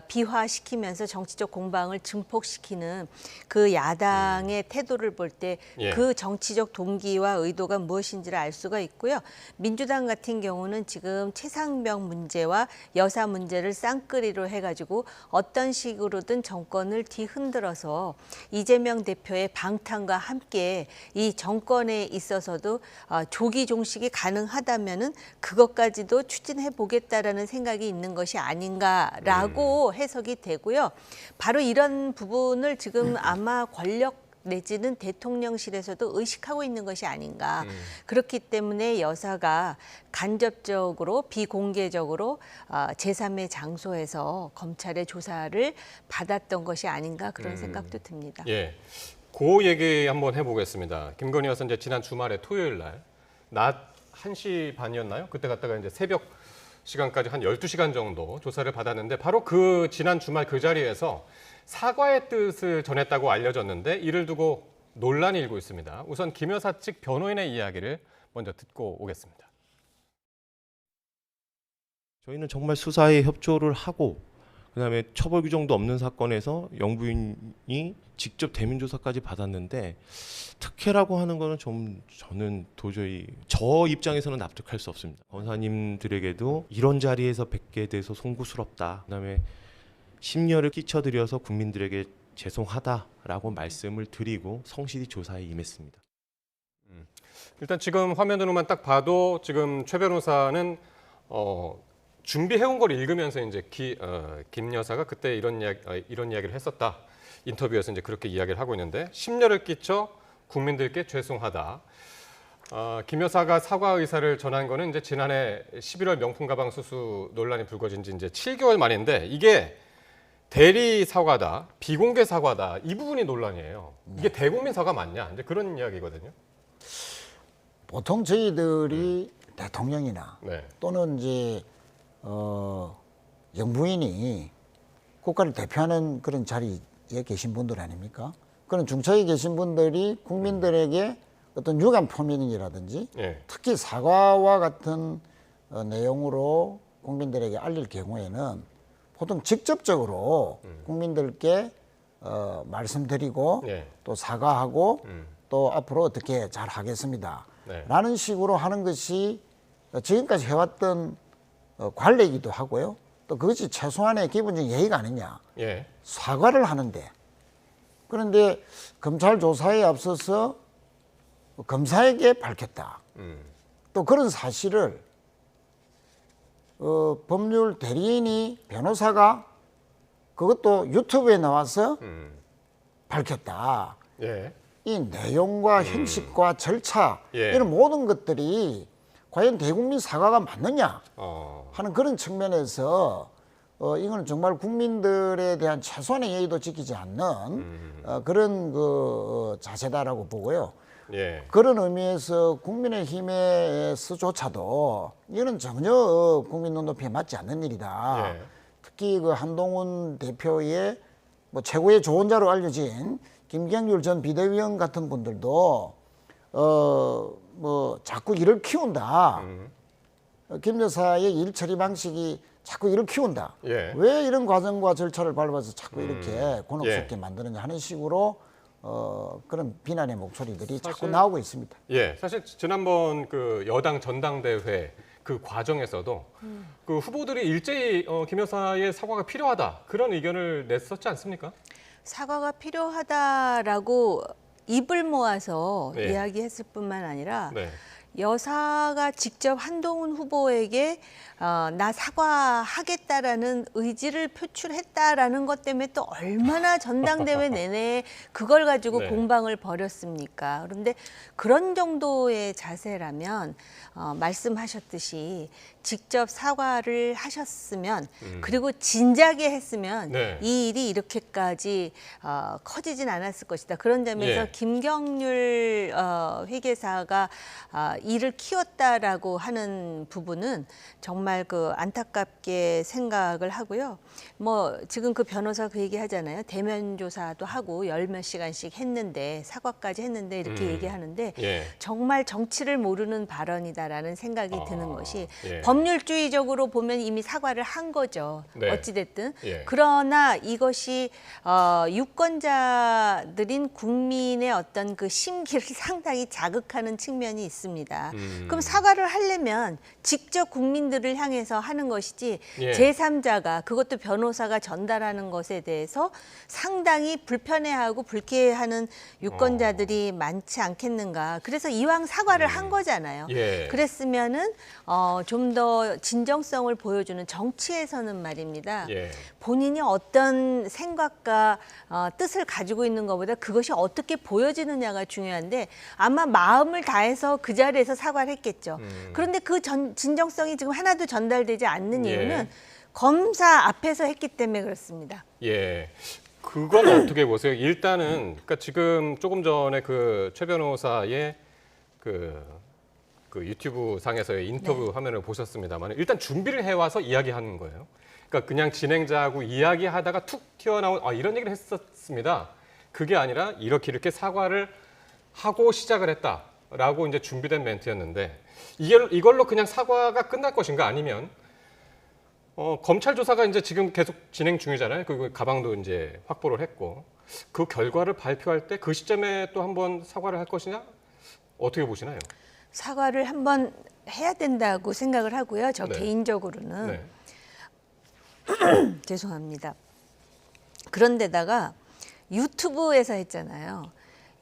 비화시키면서 정치적 공방을 증폭시키는 그 야당의 태도를 볼 때 그 정치적 동기와 의도가 무엇인지를 알 수가 있고요. 민주당 같은 경우는 지금 최상병 문제와 여사 문제를 쌍끌이로 해가지고 어떤 식으로든 정권을 뒤흔들어서 이재명 대표의 방탄과 함께 이 정권에 있어서도 조기 종식이 가능하다면은 그것까지도 추진해 보겠다라는 생각이 있는 것이 아닌가라고 해석이 되고요. 바로 이런 부분을 지금 아마 권력 내지는 대통령실에서도 의식하고 있는 것이 아닌가. 그렇기 때문에 여사가 간접적으로 비공개적으로 제3의 장소에서 검찰의 조사를 받았던 것이 아닌가 그런 생각도 듭니다. 그 얘기 한번 해보겠습니다. 김건희 여사 이제 지난 주말에 토요일 날 낮 1시 반이었나요? 그때 갔다가 이제 새벽 시간까지 한 12시간 정도 조사를 받았는데 바로 그 지난 주말 그 자리에서 사과의 뜻을 전했다고 알려졌는데 이를 두고 논란이 일고 있습니다. 우선 김 여사 측 변호인의 이야기를 먼저 듣고 오겠습니다. 저희는 정말 수사에 협조를 하고 그다음에 처벌 규정도 없는 사건에서 영부인이 직접 대면 조사까지 받았는데 특혜라고 하는 거는 좀 저는 도저히 저 입장에서는 납득할 수 없습니다. 검사님들에게도 이런 자리에서 뵙게 돼서 송구스럽다. 그다음에 심려를 끼쳐드려서 국민들에게 죄송하다라고 말씀을 드리고 성실히 조사에 임했습니다. 일단 지금 화면으로만 딱 봐도 지금 최 변호사는 준비해온 걸 읽으면서 이제 김 여사가 그때 이런 이야기를 했었다. 인터뷰에서 이제 그렇게 이야기를 하고 있는데 심려를 끼쳐 국민들께 죄송하다. 김 여사가 사과 의사를 전한 거는 이제 지난해 11월 명품 가방 수수 논란이 불거진 지 이제 7개월 만인데 이게 대리 사과다, 비공개 사과다 이 부분이 논란이에요. 이게 대국민 사과 맞냐? 이제 그런 이야기거든요. 보통 저희들이 대통령이나 네. 또는 이제 영부인이 국가를 대표하는 그런 자리에 계신 분들 아닙니까? 그런 중차에 계신 분들이 국민들에게 어떤 유감 표명이라든지 특히 사과와 같은 내용으로 국민들에게 알릴 경우에는 보통 직접적으로 국민들께 말씀드리고 또 사과하고 또 앞으로 어떻게 잘 하겠습니다. 라는 식으로 하는 것이 지금까지 해왔던 관례이기도 하고요. 또 그것이 최소한의 기본적인 예의가 아니냐. 사과를 하는데 그런데 검찰 조사에 앞서서 검사에게 밝혔다. 또 그런 사실을 법률 대리인이 변호사가 그것도 유튜브에 나와서 밝혔다. 이 내용과 형식과 절차 이런 모든 것들이 과연 대국민 사과가 맞느냐 하는 그런 측면에서 이거는 정말 국민들에 대한 최소한의 예의도 지키지 않는 그런 자세다라고 보고요. 그런 의미에서 국민의힘에서조차도 이거는 전혀 국민 눈높이에 맞지 않는 일이다. 특히 그 한동훈 대표의 뭐 최고의 조언자로 알려진 김경률 전 비대위원 같은 분들도 뭐 자꾸 일을 키운다. 김 여사의 일 처리 방식이 자꾸 일을 키운다. 왜 이런 과정과 절차를 밟아서 자꾸 이렇게 곤혹스럽게 만드느냐 하는 식으로 그런 비난의 목소리들이 자꾸 나오고 있습니다. 사실 지난번 그 여당 전당대회 그 과정에서도 그 후보들이 일제히 김 여사의 사과가 필요하다 그런 의견을 냈었지 않습니까? 사과가 필요하다라고 입을 모아서 이야기했을 뿐만 아니라 여사가 직접 한동훈 후보에게 나 사과하겠다라는 의지를 표출했다라는 것 때문에 또 얼마나 전당대회 내내 그걸 가지고 공방을 벌였습니까? 그런데 그런 정도의 자세라면 말씀하셨듯이 직접 사과를 하셨으면 그리고 진작에 했으면 이 일이 이렇게까지 커지진 않았을 것이다. 그런 점에서 김경률 회계사가 일을 키웠다라고 하는 부분은 정말 그 안타깝게 생각을 하고요. 뭐 지금 그 변호사 그 얘기 하잖아요. 대면 조사도 하고 10몇 시간씩 했는데 사과까지 했는데 이렇게 얘기하는데 정말 정치를 모르는 발언이다라는 생각이 드는 것이 법률주의적으로 보면 이미 사과를 한 거죠. 어찌됐든. 그러나 이것이 유권자들인 국민의 어떤 그 심기를 상당히 자극하는 측면이 있습니다. 그럼 사과를 하려면 직접 국민들을 향해서 하는 것이지 제3자가 그것도 변호사가 전달하는 것에 대해서 상당히 불편해하고 불쾌해하는 유권자들이 많지 않겠는가. 그래서 이왕 사과를 한 거잖아요. 그랬으면은 좀 더 진정성을 보여주는 정치에서는 말입니다. 본인이 어떤 생각과 뜻을 가지고 있는 것보다 그것이 어떻게 보여지느냐가 중요한데 아마 마음을 다해서 그 자리에서 사과를 했겠죠. 그런데 그 진정성이 지금 하나도 전달되지 않는 이유는 검사 앞에서 했기 때문에 그렇습니다. 그건 어떻게 보세요? 일단은 그러니까 지금 조금 전에 그 최 변호사의 그 유튜브 상에서의 인터뷰 화면을 보셨습니다만 일단 준비를 해와서 이야기하는 거예요. 그러니까 그냥 진행자하고 이야기하다가 툭 튀어나온 이런 얘기를 했었습니다. 그게 아니라 이렇게 사과를 하고 시작을 했다라고 이제 준비된 멘트였는데 이걸로 그냥 사과가 끝날 것인가 아니면 검찰 조사가 이제 지금 계속 진행 중이잖아요. 그 가방도 이제 확보를 했고 그 결과를 발표할 때 그 시점에 또 한번 사과를 할 것이냐 어떻게 보시나요? 사과를 한번 해야 된다고 생각을 하고요. 저 네. 개인적으로는 네. 죄송합니다. 그런데다가 유튜브에서 했잖아요.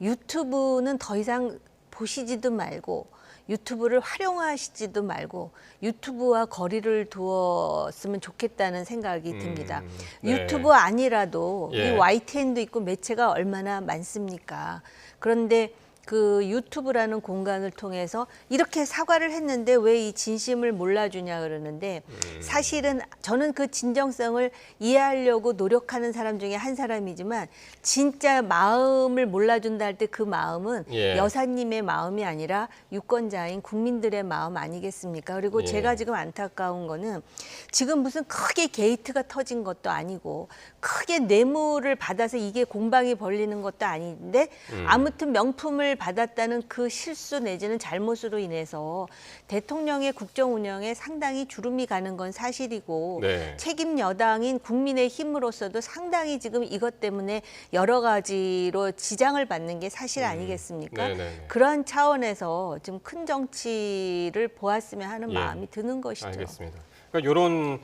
유튜브는 더 이상 보시지도 말고 유튜브를 활용하시지도 말고 유튜브와 거리를 두었으면 좋겠다는 생각이 듭니다. 네. 유튜브 아니라도 예. 이 YTN도 있고 매체가 얼마나 많습니까? 그런데 그 유튜브라는 공간을 통해서 이렇게 사과를 했는데 왜 이 진심을 몰라주냐 그러는데 사실은 저는 그 진정성을 이해하려고 노력하는 사람 중에 한 사람이지만 진짜 마음을 몰라준다 할 때 그 마음은 예. 여사님의 마음이 아니라 유권자인 국민들의 마음 아니겠습니까? 그리고 예. 제가 지금 안타까운 거는 지금 무슨 크게 게이트가 터진 것도 아니고 크게 뇌물을 받아서 이게 공방이 벌리는 것도 아닌데 아무튼 명품을 받았다는 그 실수 내지는 잘못으로 인해서 대통령의 국정 운영에 상당히 주름이 가는 건 사실이고 네. 책임 여당인 국민의힘으로서도 상당히 지금 이것 때문에 여러 가지로 지장을 받는 게 사실 아니겠습니까? 네네. 그런 차원에서 좀 큰 정치를 보았으면 하는 예. 마음이 드는 것이죠. 알겠습니다. 그러니까 이런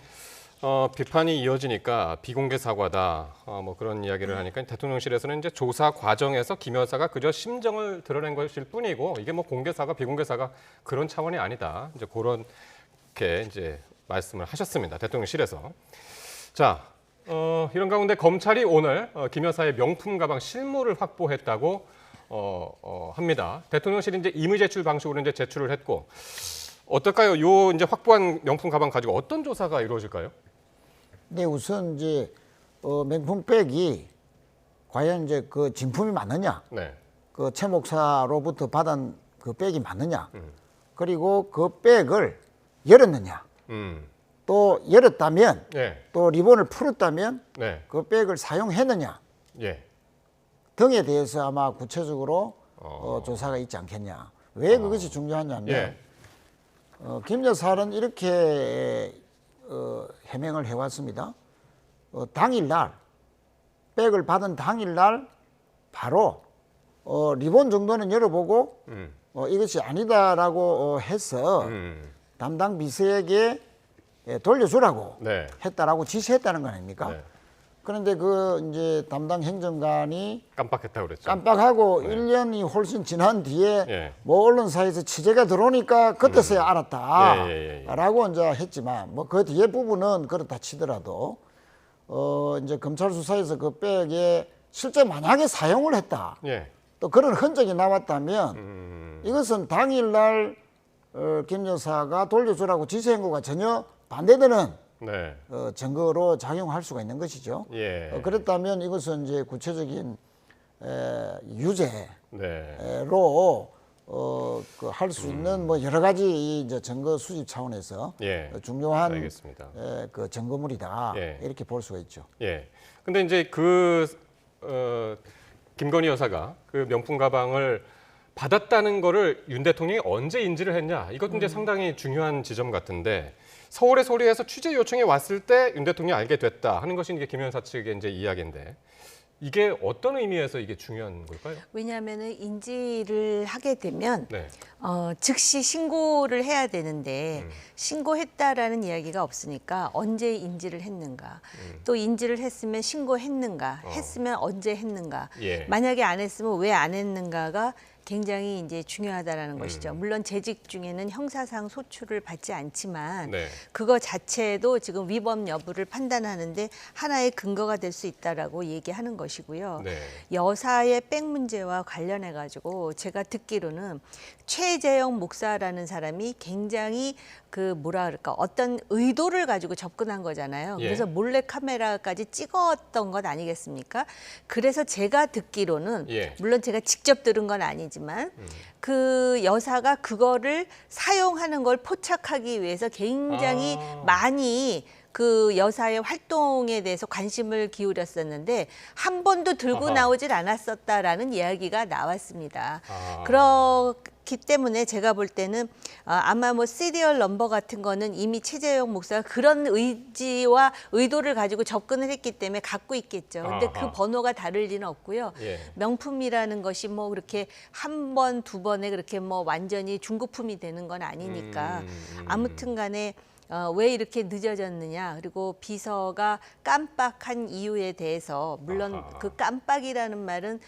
비판이 이어지니까 비공개 사과다 뭐 그런 이야기를 하니까 대통령실에서는 이제 조사 과정에서 김 여사가 그저 심정을 드러낸 것일 뿐이고 이게 뭐 공개 사과 비공개 사과 그런 차원이 아니다. 이제 그렇게 이제 말씀을 하셨습니다. 대통령실에서. 자, 이런 가운데 검찰이 오늘 김 여사의 명품 가방 실물을 확보했다고 합니다. 대통령실이 이제 임의 제출 방식으로 이제 제출을 했고 어떨까요? 요 이제 확보한 명품 가방 가지고 어떤 조사가 이루어질까요? 네, 우선 이제 명품백이 과연 이제 그 진품이 맞느냐, 네. 그 최 목사로부터 받은 그 백이 맞느냐, 그리고 그 백을 열었느냐, 또 열었다면, 네. 또 리본을 풀었다면 네. 그 백을 사용했느냐 예. 등에 대해서 아마 구체적으로 조사가 있지 않겠냐. 왜 그것이 중요하냐면 예. 김 여사는 이렇게 해명을 해왔습니다. 당일날 백을 받은 당일날 바로 리본 정도는 열어보고 이것이 아니다라고 해서 담당 비서에게 돌려주라고 네. 했다라고 지시했다는 거 아닙니까? 네. 그런데 그 이제 담당 행정관이 깜빡했다고 그랬죠. 깜빡하고 네. 1년이 훨씬 지난 뒤에 예. 뭐 언론사에서 취재가 들어오니까 그때서야 알았다 예. 라고 이제 했지만 뭐 그 뒤에 부분은 그렇다 치더라도 이제 검찰 수사에서 그 백에 실제 만약에 사용을 했다 예. 또 그런 흔적이 나왔다면 이것은 당일날 김 여사가 돌려주라고 지시한 거가 전혀 반대되는 네. 증거로 작용할 수가 있는 것이죠. 예. 그렇다면 이것은 이제 구체적인 유죄로 네. 그 할 수 있는 뭐 여러 가지 이제 증거 수집 차원에서 예. 중요한 알겠습니다. 그 증거물이다 예. 이렇게 볼 수가 있죠. 예. 근데 이제 김건희 여사가 그 명품 가방을 받았다는 거를 윤 대통령이 언제 인지를 했냐 이것도 이제 상당히 중요한 지점 같은데 서울의 소리에서 취재 요청이 왔을 때 윤 대통령이 알게 됐다 하는 것이 이게 김 여사 측의 이제 이야기인데 이게 어떤 의미에서 이게 중요한 걸까요? 왜냐하면은 인지를 하게 되면 네. 즉시 신고를 해야 되는데 신고했다라는 이야기가 없으니까 언제 인지를 했는가, 또 인지를 했으면 신고했는가, 했으면 언제 했는가, 예. 만약에 안 했으면 왜 안 했는가가 굉장히 이제 중요하다라는 것이죠. 물론 재직 중에는 형사상 소출을 받지 않지만 네. 그거 자체도 지금 위법 여부를 판단하는데 하나의 근거가 될 수 있다라고 얘기하는 것이고요. 네. 여사의 백 문제와 관련해 가지고 제가 듣기로는 최재형 목사라는 사람이 굉장히 그 뭐라 그럴까 어떤 의도를 가지고 접근한 거잖아요. 예. 그래서 몰래 카메라까지 찍었던 것 아니겠습니까? 그래서 제가 듣기로는 예. 물론 제가 직접 들은 건 아니지만 그 여사가 그거를 사용하는 걸 포착하기 위해서 굉장히 많이 그 여사의 활동에 대해서 관심을 기울였었는데 한 번도 들고 아하. 나오질 않았었다라는 이야기가 나왔습니다. 아. 그렇기 그렇기 때문에 제가 볼 때는 아마 뭐 시리얼 넘버 같은 거는 이미 최재형 목사가 그런 의지와 의도를 가지고 접근을 했기 때문에 갖고 있겠죠. 근데 그 번호가 다를 리는 없고요. 예. 명품이라는 것이 뭐 그렇게 한 번, 두 번에 그렇게 뭐 완전히 중고품이 되는 건 아니니까 아무튼 간에 왜 이렇게 늦어졌느냐, 그리고 비서가 깜빡한 이유에 대해서 물론 그 깜빡이라는 말은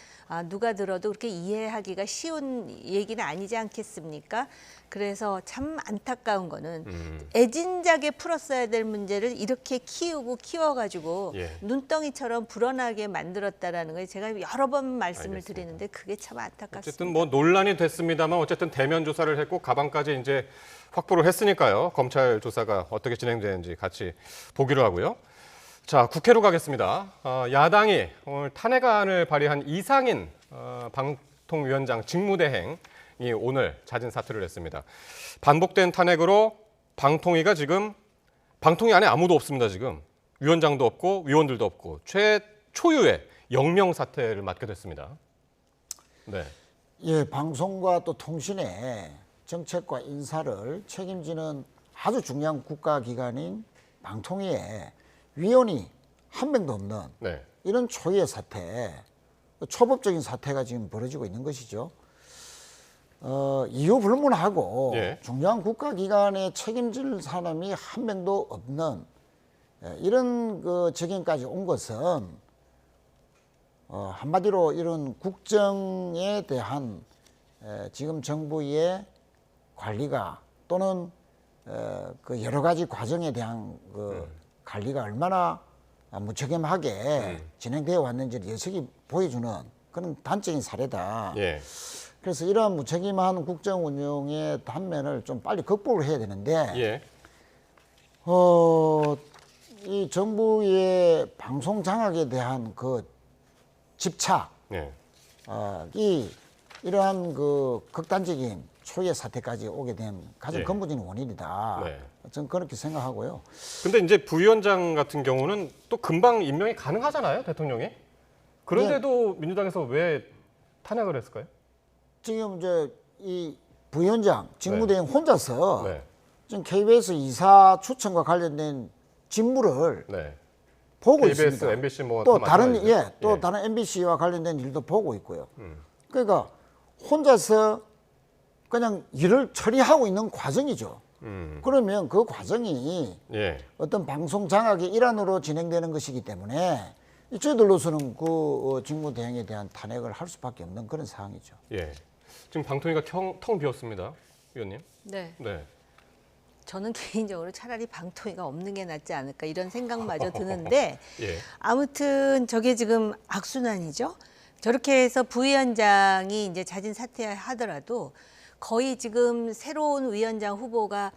누가 들어도 그렇게 이해하기가 쉬운 얘기는 아니지 않겠습니까? 그래서 참 안타까운 거는 애진작에 풀었어야 될 문제를 이렇게 키워가지고 예. 눈덩이처럼 불어나게 만들었다라는 거에 제가 여러 번 말씀을 알겠습니다. 드리는데 그게 참 안타깝습니다. 어쨌든 뭐 논란이 됐습니다만 어쨌든 대면 조사를 했고 가방까지 이제 확보를 했으니까요. 검찰 조사가 어떻게 진행되는지 같이 보기로 하고요. 자, 국회로 가겠습니다. 야당이 오늘 탄핵안을 발의한 이상인 방통위원장 직무대행이 오늘 잦은 사퇴를 했습니다. 반복된 탄핵으로 방통위가 지금 방통위 안에 아무도 없습니다. 지금 위원장도 없고 위원들도 없고 최초유의 영명 사퇴를 맡게 됐습니다. 네. 예, 방송과 또 통신의 정책과 인사를 책임지는 아주 중요한 국가기관인 방통위에 위원이 한 명도 없는 네. 이런 초유의 사태, 초법적인 사태가 지금 벌어지고 있는 것이죠. 이유 불문하고 예. 중요한 국가기관에 책임질 사람이 한 명도 없는 이런 그 책임까지 온 것은 한마디로 이런 국정에 대한 지금 정부의 관리가 또는 그 여러 가지 과정에 대한 그 관리가 얼마나 무책임하게 진행되어 왔는지를 여석이 보여주는 그런 단적인 사례다. 예. 그래서 이러한 무책임한 국정 운영의 단면을 좀 빨리 극복을 해야 되는데 예. 이 정부의 방송 장악에 대한 그 집착, 예. 이 이러한 그 극단적인 초유의 사태까지 오게 된 가장 예. 근본적인 원인이다. 네. 저는 그렇게 생각하고요. 근데 이제 부위원장 같은 경우는 또 금방 임명이 가능하잖아요, 대통령이. 그런데도 민주당에서 왜 탄핵을 했을까요? 지금 이제 이 부위원장 직무대행 네. 혼자서 네. 지금 KBS 이사 추천과 관련된 직무를 네. 보고 KBS, 있습니다. MBC 뭐 또 다 다른 마찬가지죠. 또 예. 다른 MBC와 관련된 일도 보고 있고요. 그러니까 혼자서 그냥 일을 처리하고 있는 과정이죠. 그러면 그 과정이 예. 어떤 방송 장악의 일환으로 진행되는 것이기 때문에 저희들로서는 그 직무대행에 대한 탄핵을 할 수밖에 없는 그런 상황이죠. 예. 지금 방통위가 텅 비었습니다, 위원님. 네. 네. 저는 개인적으로 차라리 방통위가 없는 게 낫지 않을까 이런 생각마저 드는데 예. 아무튼 저게 지금 악순환이죠. 저렇게 해서 부위원장이 이제 자진 사퇴하더라도 거의 지금 새로운 위원장 후보가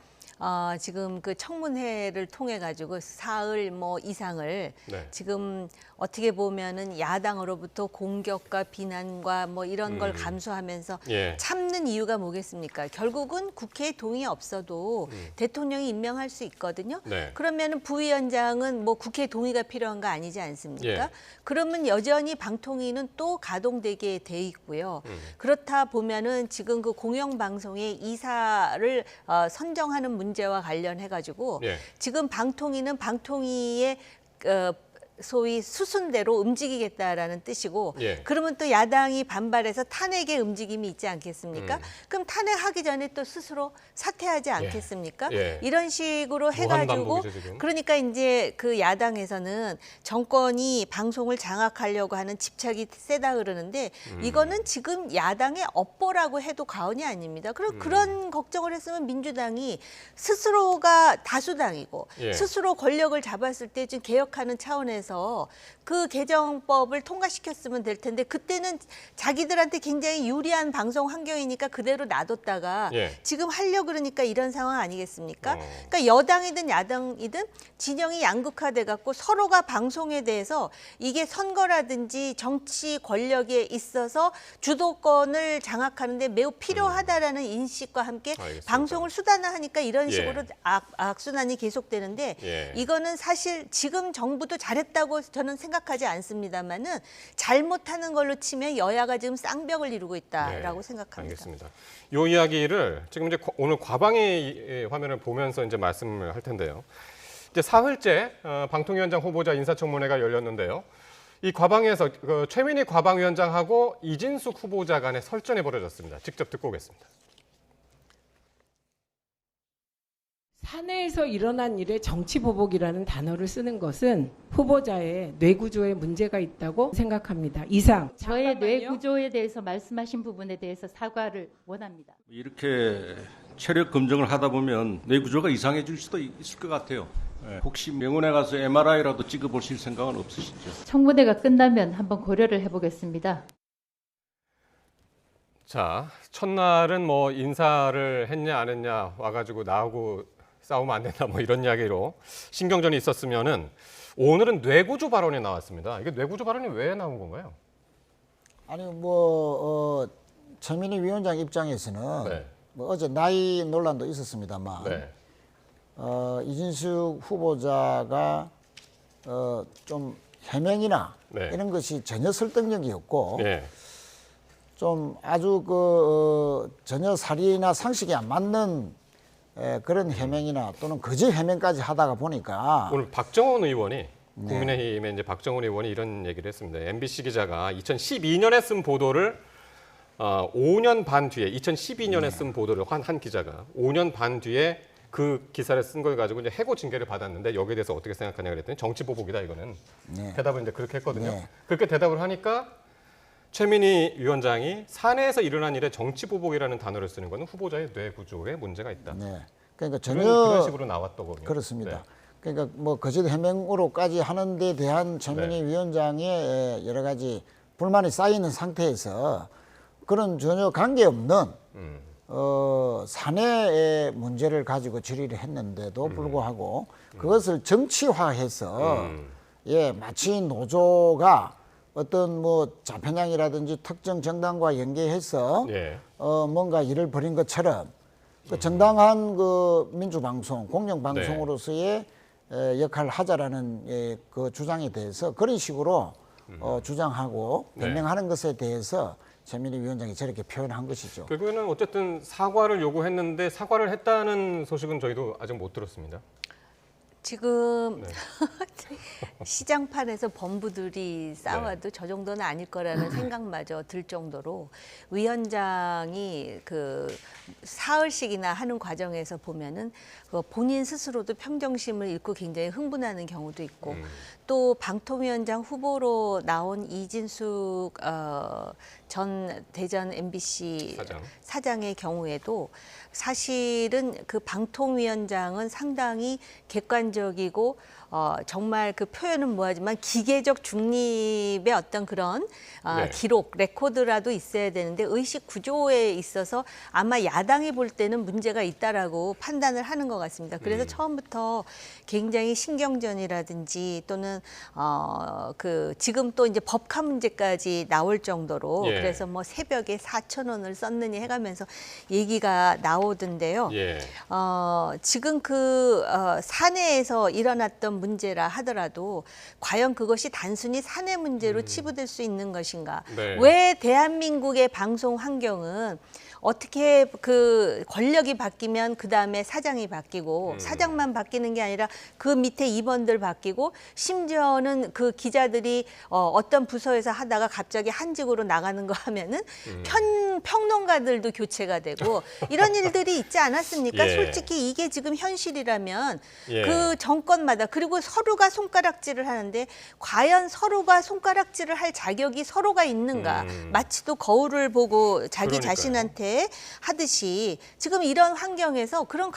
지금 그 청문회를 통해 가지고 사흘 뭐 이상을 네. 지금 어떻게 보면은 야당으로부터 공격과 비난과 뭐 이런 걸 감수하면서 예. 참는 이유가 뭐겠습니까? 결국은 국회에 동의 없어도 대통령이 임명할 수 있거든요. 네. 그러면은 부위원장은 뭐 국회 동의가 필요한 거 아니지 않습니까? 예. 그러면 여전히 방통위는 또 가동되게 돼 있고요. 그렇다 보면은 지금 그 공영방송의 이사를 선정하는 문제와 관련해 가지고 예. 지금 방통위는 방통위의 소위 수순대로 움직이겠다라는 뜻이고 예. 그러면 또 야당이 반발해서 탄핵의 움직임이 있지 않겠습니까? 그럼 탄핵하기 전에 또 스스로 사퇴하지 않겠습니까? 예. 이런 식으로 해가지고 무한반복이죠, 지금. 그러니까 이제 그 야당에서는 정권이 방송을 장악하려고 하는 집착이 세다 그러는데 이거는 지금 야당의 업보라고 해도 과언이 아닙니다. 그럼 그런 걱정을 했으면 민주당이 스스로가 다수당이고 예. 스스로 권력을 잡았을 때 지금 개혁하는 차원에서 그 개정법을 통과시켰으면 될 텐데 그때는 자기들한테 굉장히 유리한 방송 환경이니까 그대로 놔뒀다가 예. 지금 하려고 그러니까 이런 상황 아니겠습니까? 그러니까 여당이든 야당이든 진영이 양극화돼 갖고 서로가 방송에 대해서 이게 선거라든지 정치 권력에 있어서 주도권을 장악하는데 매우 필요하다라는 인식과 함께 알겠습니다. 방송을 수단화하니까 이런 예. 식으로 악순환이 계속되는데 예. 이거는 사실 지금 정부도 잘했다. 잘했다고 저는 생각하지 않습니다만은 잘못하는 걸로 치면 여야가 지금 쌍벽을 이루고 있다라고 생각합니다. 알겠습니다. 이 이야기를 지금 이제 오늘 과방위 화면을 보면서 이제 말씀을 할 텐데요. 이제 사흘째 방통위원장 후보자 인사청문회가 열렸는데요. 이 과방위에서 최민희 과방위원장하고 이진숙 후보자 간의 설전이 벌어졌습니다. 직접 듣고 오겠습니다. 사내에서 일어난 일에 정치보복이라는 단어를 쓰는 것은 후보자의 뇌구조에 문제가 있다고 생각합니다. 이상. 저의 뇌구조에 대해서 말씀하신 부분에 대해서 사과를 원합니다. 이렇게 체력 검정을 하다 보면 뇌구조가 이상해질 수도 있을 것 같아요. 혹시 병원에 가서 MRI라도 찍어보실 생각은 없으시죠? 청문회가 끝나면 한번 고려를 해보겠습니다. 자, 첫날은 뭐 인사를 했냐 안 했냐 와가지고 나하고 싸우면 안 된다 뭐 이런 이야기로 신경전이 있었으면은 오늘은 뇌구조 발언이 나왔습니다. 이게 뇌구조 발언이 왜 나온 건가요? 아니 최민희 위원장 입장에서는 네. 뭐 어제 나이 논란도 있었습니다만 네. 이진숙 후보자가 좀 해명이나 네. 이런 것이 전혀 설득력이 없고 네. 좀 아주 전혀 사리나 상식이 안 맞는 그런 해명이나 또는 거짓 해명까지 하다가 보니까 오늘 박정원 의원이 국민의힘의 이제 박정원 의원이 이런 얘기를 했습니다. MBC 기자가 2012년에 쓴 보도를 5년 반 뒤에 2012년에 쓴 보도를 한 기자가 5년 반 뒤에 그 기사를 쓴 걸 가지고 이제 해고 징계를 받았는데 여기에 대해서 어떻게 생각하냐 그랬더니 정치 보복이다 이거는 대답을 이제 그렇게 했거든요. 그렇게 대답을 하니까 최민희 위원장이 사내에서 일어난 일에 정치 보복이라는 단어를 쓰는 것은 후보자의 뇌 구조에 문제가 있다. 그러니까 전혀 그런 식으로 나왔더군요. 그렇습니다. 그러니까 뭐 거짓 해명으로까지 하는 데 대한 최민희 위원장의 여러 가지 불만이 쌓이는 상태에서 그런 전혀 관계없는 사내의 문제를 가지고 질의를 했는데도 불구하고 그것을 정치화해서 마치 노조가 어떤 뭐 자편향이라든지 특정 정당과 연계해서 뭔가 일을 벌인 것처럼 그 정당한 그 민주방송, 공영방송으로서의 역할을 하자라는 그 주장에 대해서 그런 식으로 주장하고 변명하는 것에 대해서 최민희 위원장이 저렇게 표현한 것이죠. 결국에는 어쨌든 사과를 요구했는데 사과를 했다는 소식은 저희도 아직 못 들었습니다. 지금 시장판에서 범부들이 싸워도 저 정도는 아닐 거라는 생각마저 들 정도로 위원장이 그 사흘씩이나 하는 과정에서 보면은 본인 스스로도 평정심을 잃고 굉장히 흥분하는 경우도 있고 또 방통위원장 후보로 나온 이진숙 전 대전 MBC 사장의 경우에도 사실은 그 방통위원장은 상당히 객관적이고 정말 그 표현은 뭐하지만 기계적 중립의 어떤 그런 기록, 레코드라도 있어야 되는데 의식 구조에 있어서 아마 야당이 볼 때는 문제가 있다라고 판단을 하는 것 같습니다. 그래서 처음부터 굉장히 신경전이라든지 또는 그 지금 또 이제 법카 문제까지 나올 정도로 그래서 뭐 새벽에 4,000원을 썼느니 해가면서 얘기가 나오던데요. 지금 그 사내에서 일어났던 문제라 하더라도 과연 그것이 단순히 사내 문제로 치부될 수 있는 것인가? 왜 대한민국의 방송 환경은 어떻게 그 권력이 바뀌면 그 다음에 사장이 바뀌고 사장만 바뀌는 게 아니라 그 밑에 임원들 바뀌고 심지어는 그 기자들이 어떤 부서에서 하다가 갑자기 한직으로 나가는 거 하면은 평론가들도 교체가 되고 이런 일들이 있지 않았습니까? 솔직히 이게 지금 현실이라면 그 정권마다 그리고 서로가 손가락질을 하는데 과연 서로가 손가락질을 할 자격이 서로가 있는가? 마치도 거울을 보고 자기 자신한테 하듯이 지금 이런 환경에서 그런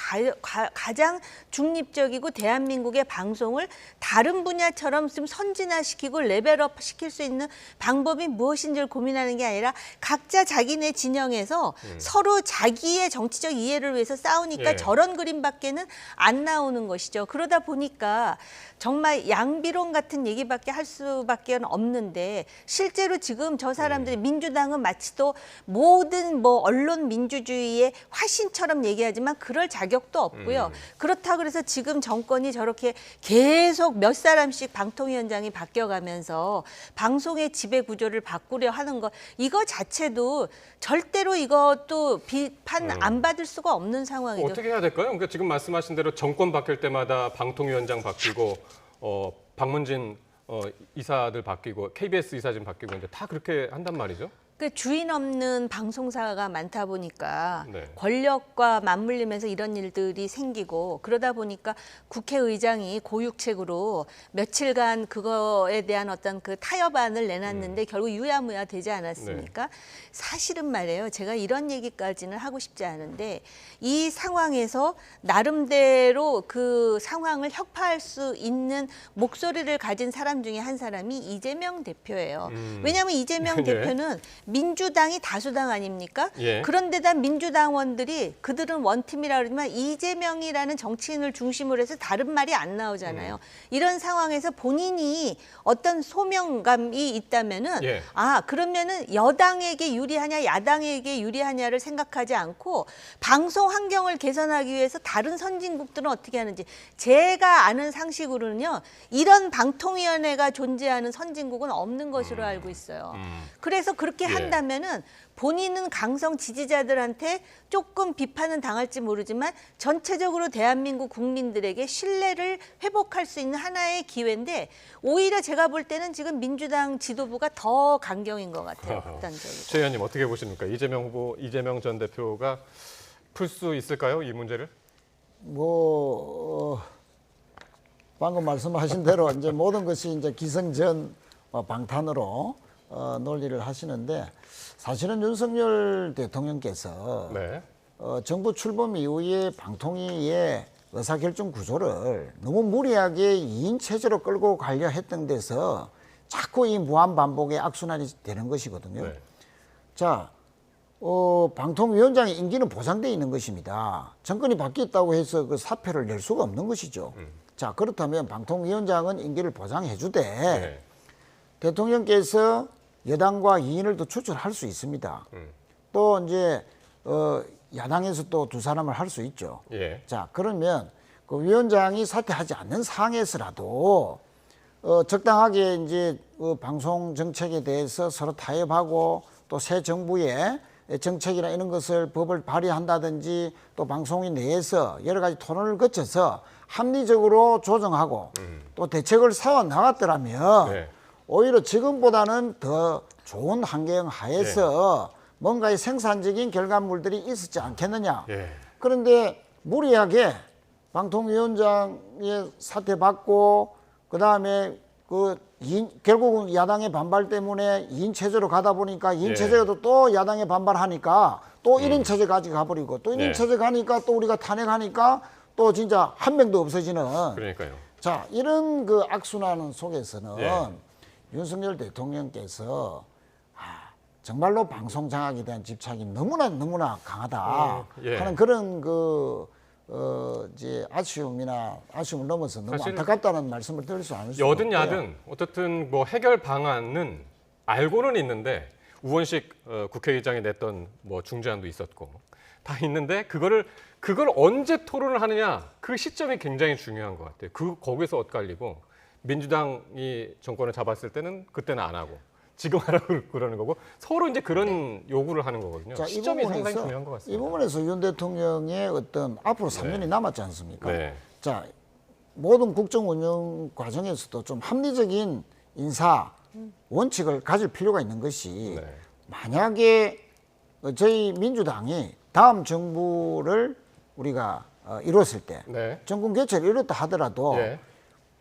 가장 중립적이고 대한민국의 방송을 다른 분야처럼 좀 선진화시키고 레벨업 시킬 수 있는 방법이 무엇인지를 고민하는 게 아니라 각자 자기네 자기네 진영에서 서로 자기의 정치적 이해를 위해서 싸우니까 예. 저런 그림밖에는 안 나오는 것이죠. 그러다 보니까 정말 양비론 같은 얘기밖에 할 수밖에 없는데 실제로 지금 저 사람들이 민주당은 마치 또 모든 뭐 언론 민주주의의 화신처럼 얘기하지만 그럴 자격도 없고요. 그렇다 그래서 지금 정권이 저렇게 계속 몇 사람씩 방통위원장이 바뀌어가면서 방송의 지배 구조를 바꾸려 하는 것 이거 자체도 절대로 이것도 비판 안 받을 수가 없는 상황이죠. 어떻게 해야 될까요? 그러니까 지금 말씀하신 대로 정권 바뀔 때마다 방통위원장 바뀌고 박문진 이사들 바뀌고 KBS 이사진 바뀌고 이제 다 그렇게 한단 말이죠. 그 주인 없는 방송사가 많다 보니까 네. 권력과 맞물리면서 이런 일들이 생기고 그러다 보니까 국회의장이 고육책으로 며칠간 그거에 대한 어떤 그 타협안을 내놨는데 결국 유야무야 되지 않았습니까? 사실은 말이에요. 제가 이런 얘기까지는 하고 싶지 않은데 이 상황에서 나름대로 그 상황을 혁파할 수 있는 목소리를 가진 사람 중에 한 사람이 이재명 대표예요. 왜냐하면 이재명 네. 대표는 민주당이 다수당 아닙니까? 예. 그런데다 민주당원들이 그들은 원팀이라 그러지만 이재명이라는 정치인을 중심으로 해서 다른 말이 안 나오잖아요. 이런 상황에서 본인이 어떤 소명감이 있다면은 예. 아 그러면은 여당에게 유리하냐 야당에게 유리하냐를 생각하지 않고 방송 환경을 개선하기 위해서 다른 선진국들은 어떻게 하는지 제가 아는 상식으로는요 이런 방통위원회가 존재하는 선진국은 없는 것으로 알고 있어요. 그래서 그렇게 한다면은 본인은 강성 지지자들한테 조금 비판은 당할지 모르지만 전체적으로 대한민국 국민들에게 신뢰를 회복할 수 있는 하나의 기회인데 오히려 제가 볼 때는 지금 민주당 지도부가 더 강경인 것 같아요. 극단적으로. 최 의원님 어떻게 보십니까? 이재명 전 대표가 풀 수 있을까요? 이 문제를? 방금 말씀하신 대로 이제 모든 것이 이제 기승전 방탄으로 논리를 하시는데 사실은 윤석열 대통령께서 네. 정부 출범 이후에 방통위의 의사결정 구조를 너무 무리하게 2인 체제로 끌고 가려 했던 데서 자꾸 이 무한 반복의 악순환이 되는 것이거든요. 네. 자, 방통위원장의 임기는 보장되어 있는 것입니다. 정권이 바뀌었다고 해서 그 사표를 낼 수가 없는 것이죠. 자, 그렇다면 방통위원장은 임기를 보장해 주되 네. 대통령께서 여당과 2인을 더 추천할 수 있습니다. 또 이제 야당에서 또 두 사람을 할 수 있죠. 예. 자, 그러면 그 위원장이 사퇴하지 않는 상황에서라도 적당하게 이제 방송 정책에 대해서 서로 타협하고 또 새 정부의 정책이나 이런 것을 법을 발의한다든지 또 방송인 내에서 여러 가지 토론을 거쳐서 합리적으로 조정하고 또 대책을 세워 나갔더라면 네. 오히려 지금보다는 더 좋은 환경 하에서 뭔가의 생산적인 결과물들이 있었지 않겠느냐. 예. 그런데 무리하게 방통위원장의 사퇴받고 그다음에 결국은 야당의 반발 때문에 2인 체제로 가다 보니까 2인 체제도 또 야당의 반발하니까 또 1인 체제 가지고 가버리고 또 1인 체제 가니까 또 우리가 탄핵하니까 또 진짜 한 명도 없어지는. 그러니까요. 자, 이런 그 악순환 속에서는 윤석열 대통령께서 정말로 방송 장악에 대한 집착이 너무나 강하다 하는 그런 이제 아쉬움을 넘어서 너무 안타깝다는 말씀을 드릴 수 않을 수 없고요. 여든 야든 어쨌든 뭐 해결 방안은 알고는 있는데 우원식 국회의장이 냈던 뭐 중재안도 있었고 다 있는데 그걸 언제 토론을 하느냐 그 시점이 굉장히 중요한 것 같아요. 거기서 엇갈리고 민주당이 정권을 잡았을 때는 그때는 안 하고 지금 하라고 그러는 거고 서로 이제 그런 요구를 하는 거거든요. 자, 시점이 상당히 중요한 것 같습니다. 이 부분에서 윤 대통령의 어떤 앞으로 3년이 남았지 않습니까? 네. 자, 모든 국정 운영 과정에서도 좀 합리적인 인사 원칙을 가질 필요가 있는 것이 만약에 저희 민주당이 다음 정부를 우리가 이뤘을 때 정권 교체를 이뤘다 하더라도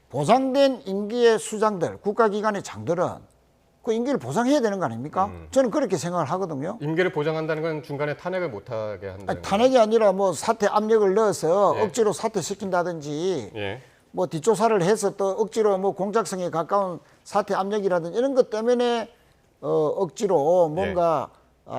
보장된 임기의 수장들, 국가기관의 장들은 그 임기를 보장해야 되는 거 아닙니까? 저는 그렇게 생각을 하거든요. 임기를 보장한다는 건 중간에 탄핵을 못하게 한다는 탄핵이 아니라 뭐 사퇴 압력을 넣어서 억지로 사퇴시킨다든지 뭐 뒷조사를 해서 또 억지로 뭐 공작성에 가까운 사퇴 압력이라든지 이런 것 때문에 억지로 뭔가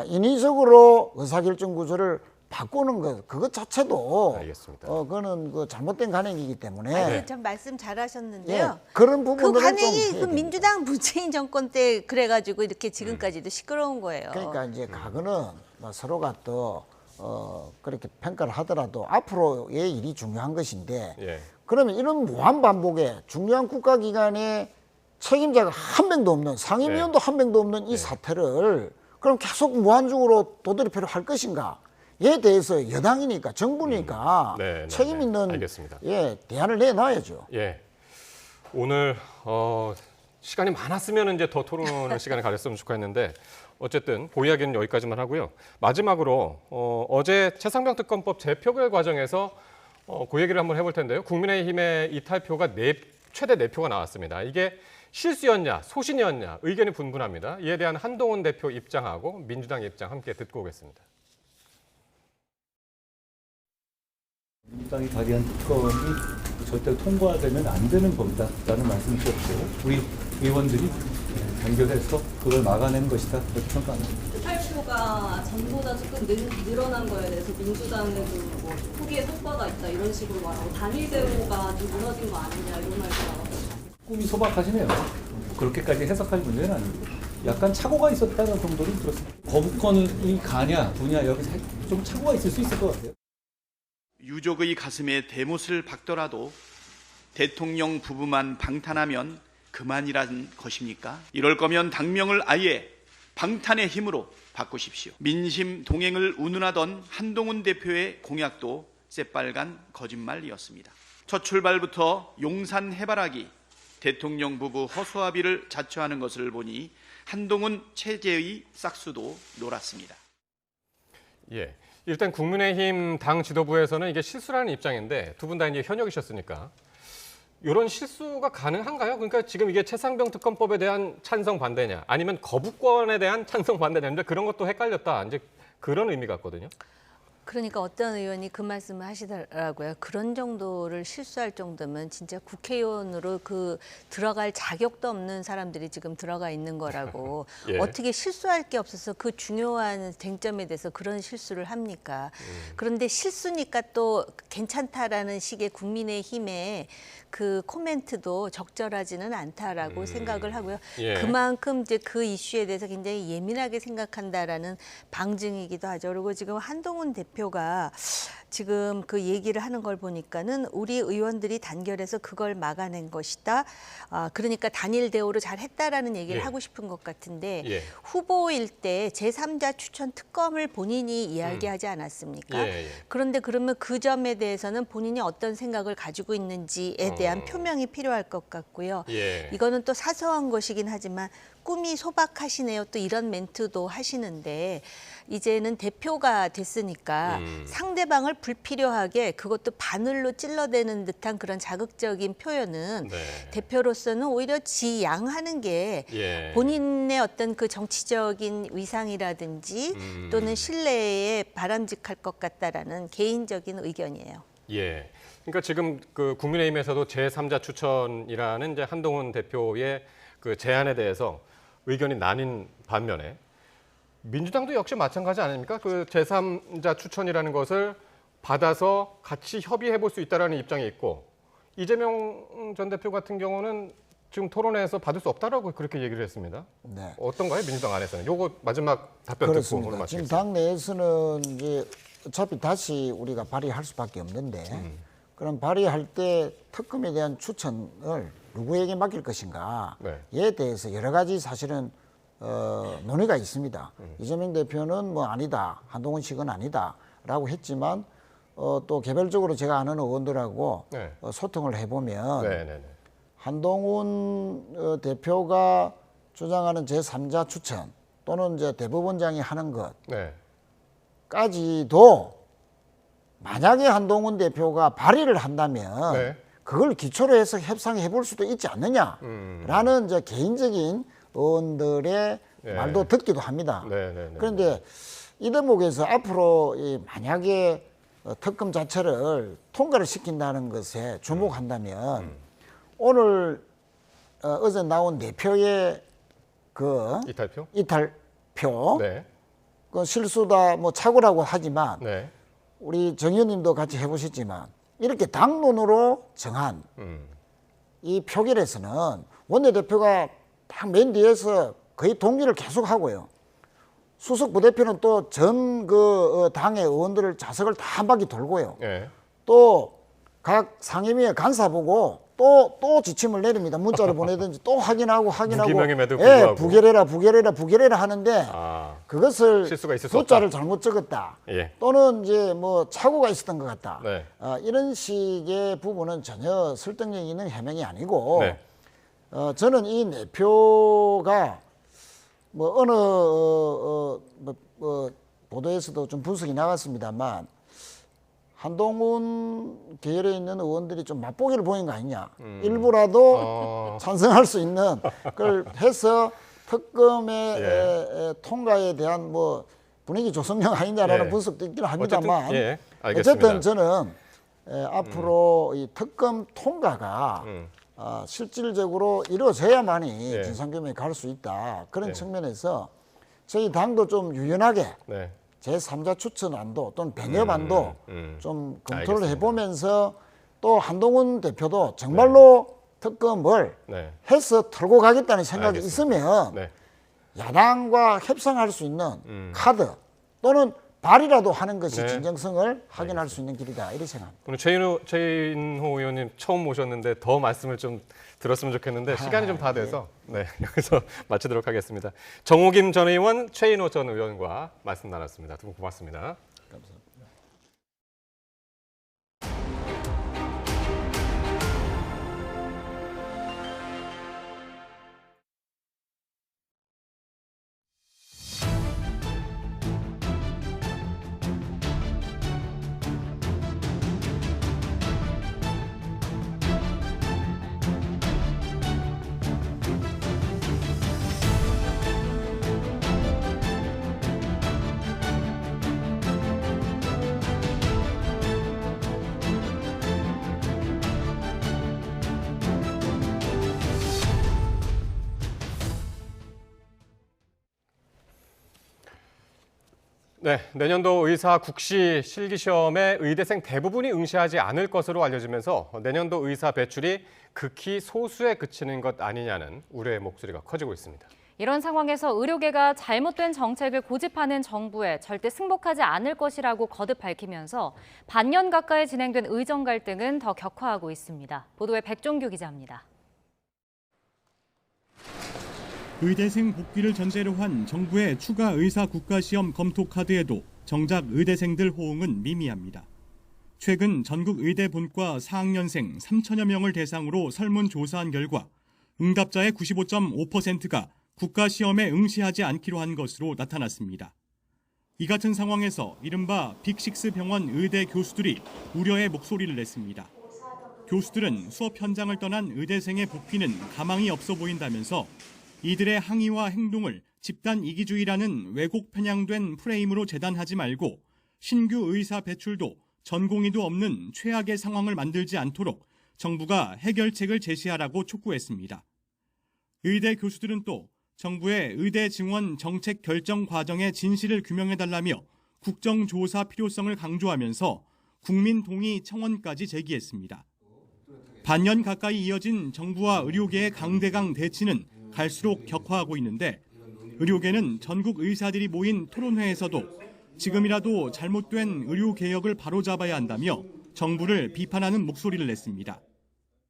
인위적으로 의사결정 구조를 바꾸는 것 그것 자체도 알겠습니다. 그거는 그 잘못된 관행이기 때문에 참 말씀 잘하셨는데요. 예, 그런 그 부분들은 관행이 좀 그 민주당 문재인 정권 때 그래가지고 이렇게 지금까지도 시끄러운 거예요. 그러니까 이제 과거는 뭐 서로가 또 그렇게 평가를 하더라도 앞으로의 일이 중요한 것인데 예. 그러면 이런 무한 반복에 중요한 국가기관의 책임자가 한 명도 없는 상임위원도 한 명도 없는 이 사태를 그럼 계속 무한적으로 도드리표를 할 것인가에 대해서 여당이니까 정부니까 책임 있는 알겠습니다. 대안을 내놔야죠. 예. 오늘 시간이 많았으면 이제 더 토론하는 시간을 가졌으면 좋겠는데 어쨌든 이야기는 여기까지만 하고요. 마지막으로 어제 최상병 특검법 재표결 과정에서 그 얘기를 한번 해볼 텐데요. 국민의힘의 이탈표가 최대 4표가 나왔습니다. 이게 실수였냐, 소신이었냐 의견이 분분합니다. 이에 대한 한동훈 대표 입장하고 민주당 입장 함께 듣고 오겠습니다. 민주당이 발의한 특검이 절대 통과되면 안 되는 법이다라는 말씀이셨고 우리 의원들이 단결해서 그걸 막아낸 것이다 그렇게 평가합니다. 탈표가 전보다 조금 늘어난 거에 대해서 민주당에도 뭐 포기의 성과가 있다 이런 식으로 말하고 단일대우가 좀 무너진 거 아니냐 이런 말도 나왔어요. 꿈이 소박하시네요. 그렇게까지 해석할 문제는 아니고 약간 착오가 있었다는 정도는 들었습니다. 거부권이 가냐 두냐 여기서 좀 착오가 있을 수 있을 것 같아요. 유족의 가슴에 대못을 박더라도 대통령 부부만 방탄하면 그만이란 것입니까? 이럴 거면 당명을 아예 방탄의 힘으로 바꾸십시오. 민심 동행을 운운하던 한동훈 대표의 공약도 새빨간 거짓말이었습니다. 첫 출발부터 용산 해바라기 대통령 부부 허수아비를 자처하는 것을 보니 한동훈 체제의 싹수도 놀았습니다. 예. 일단 국민의힘 당 지도부에서는 이게 실수라는 입장인데 두 분 다 이제 현역이셨으니까 이런 실수가 가능한가요? 그러니까 지금 이게 최상병 특검법에 대한 찬성 반대냐 아니면 거부권에 대한 찬성 반대냐인데 그런 것도 헷갈렸다. 이제 그런 의미 같거든요. 그러니까 어떤 의원이 그 말씀을 하시더라고요. 그런 정도를 실수할 정도면 진짜 국회의원으로 들어갈 자격도 없는 사람들이 지금 들어가 있는 거라고. 예. 어떻게 실수할 게 없어서 그 중요한 쟁점에 대해서 그런 실수를 합니까? 그런데 실수니까 또 괜찮다라는 식의 국민의힘의 그 코멘트도 적절하지는 않다라고 생각을 하고요. 예. 그만큼 이제 그 이슈에 대해서 굉장히 예민하게 생각한다라는 방증이기도 하죠. 그리고 지금 한동훈 대표가 지금 그 얘기를 하는 걸 보니까는 우리 의원들이 단결해서 그걸 막아낸 것이다. 그러니까 단일 대우로 잘 했다라는 얘기를 하고 싶은 것 같은데 후보일 때 제3자 추천 특검을 본인이 이야기하지 않았습니까? 그런데 그러면 그 점에 대해서는 본인이 어떤 생각을 가지고 있는지에 대한 표명이 필요할 것 같고요. 이거는 또 사소한 것이긴 하지만 꿈이 소박하시네요. 또 이런 멘트도 하시는데 이제는 대표가 됐으니까 상대방을 불필요하게 그것도 바늘로 찔러대는 듯한 그런 자극적인 표현은 대표로서는 오히려 지양하는 게 본인의 어떤 그 정치적인 위상이라든지 또는 신뢰에 바람직할 것 같다라는 개인적인 의견이에요. 예. 그러니까 지금 그 국민의힘에서도 제3자 추천이라는 이제 한동훈 대표의 그 제안에 대해서 의견이 나뉜 반면에 민주당도 역시 마찬가지 아닙니까? 그 제3자 추천이라는 것을 받아서 같이 협의해 볼 수 있다는 입장이 있고 이재명 전 대표 같은 경우는 지금 토론회에서 받을 수 없다라고 그렇게 얘기를 했습니다. 네. 어떤가요? 민주당 안에서는. 요거 마지막 답변 듣고 오늘 그렇습니다. 지금 마치겠습니다. 당 내에서는 이제 어차피 다시 우리가 발의할 수밖에 없는데 그럼 발의할 때 특검에 대한 추천을 누구에게 맡길 것인가에 대해서 여러 가지 사실은 논의가 있습니다. 이재명 대표는 뭐 아니다, 한동훈 식은 아니다라고 했지만 또 개별적으로 제가 아는 의원들하고 소통을 해보면 한동훈 대표가 주장하는 제3자 추천 또는 이제 대법원장이 하는 것까지도 만약에 한동훈 대표가 발의를 한다면 그걸 기초로 해서 협상해 볼 수도 있지 않느냐라는 이제 개인적인 의원들의 말도 듣기도 합니다. 그런데 이 대목에서 앞으로 만약에 특검 자체를 통과를 시킨다는 것에 주목한다면 오늘 어제 나온 4표의 그 이탈표 그 실수다 뭐 착오라고 하지만 네. 우리 정 의원님도 같이 해보셨지만 이렇게 당론으로 정한 이 표결에서는 원내대표가 딱 맨 뒤에서 거의 동의를 계속하고요. 수석 부대표는 또 전 그 당의 의원들을 좌석을 다 한 바퀴 돌고요. 네. 또 각 상임위에 간사 보고 또 지침을 내립니다. 문자를 보내든지 또 확인하고 무기명임에도 예, 불구하고. 부결해라 하는데 그것을 실수가 있을 수 숫자를 없다. 잘못 적었다. 예. 또는 이제 뭐 착오가 있었던 것 같다. 네. 이런 식의 부분은 전혀 설득력 있는 해명이 아니고 네. 저는 이 내표가 뭐 어느 보도에서도 좀 분석이 나갔습니다만 한동훈 계열에 있는 의원들이 좀 맛보기를 보인 거 아니냐. 일부라도 찬성할 수 있는 걸 해서 특검의 통과에 대한 뭐 분위기 조성령 아니냐라는 분석도 있긴 합니다만 어쨌든 저는 앞으로 이 특검 통과가 실질적으로 이루어져야만이 진상규명에 갈 수 있다. 그런 측면에서 저희 당도 좀 유연하게 제3자 추천안도 또는 배념안도 좀 검토를 해보면서 또 한동훈 대표도 정말로 특검을 해서 털고 가겠다는 생각이 있으면 야당과 협상할 수 있는 카드 또는 발의라도 하는 것이 진정성을 확인할 수 있는 길이다 이렇게 생각합니다. 오늘 최인호 의원님 처음 모셨는데 더 말씀을 좀 들었으면 좋겠는데 시간이 좀 다 돼서 여기서 마치도록 하겠습니다. 정호김 전 의원, 최인호 전 의원과 말씀 나눴습니다. 두 분 고맙습니다. 감사합니다. 네, 내년도 의사 국시 실기시험에 의대생 대부분이 응시하지 않을 것으로 알려지면서 내년도 의사 배출이 극히 소수에 그치는 것 아니냐는 우려의 목소리가 커지고 있습니다. 이런 상황에서 의료계가 잘못된 정책을 고집하는 정부에 절대 승복하지 않을 것이라고 거듭 밝히면서 반년 가까이 진행된 의정 갈등은 더 격화하고 있습니다. 보도에 백종규 기자입니다. 의대생 복귀를 전제로 한 정부의 추가 의사 국가시험 검토 카드에도 정작 의대생들 호응은 미미합니다. 최근 전국 의대 본과 4학년생 3천여 명을 대상으로 설문조사한 결과 응답자의 95.5%가 국가시험에 응시하지 않기로 한 것으로 나타났습니다. 이 같은 상황에서 이른바 빅6 병원 의대 교수들이 우려의 목소리를 냈습니다. 교수들은 수업 현장을 떠난 의대생의 복귀는 가망이 없어 보인다면서 이들의 항의와 행동을 집단 이기주의라는 왜곡 편향된 프레임으로 재단하지 말고 신규 의사 배출도 전공의도 없는 최악의 상황을 만들지 않도록 정부가 해결책을 제시하라고 촉구했습니다. 의대 교수들은 또 정부의 의대 증원 정책 결정 과정의 진실을 규명해달라며 국정조사 필요성을 강조하면서 국민 동의 청원까지 제기했습니다. 반년 가까이 이어진 정부와 의료계의 강대강 대치는 갈수록 격화하고 있는데 의료계는 전국 의사들이 모인 토론회에서도 지금이라도 잘못된 의료개혁을 바로잡아야 한다며 정부를 비판하는 목소리를 냈습니다.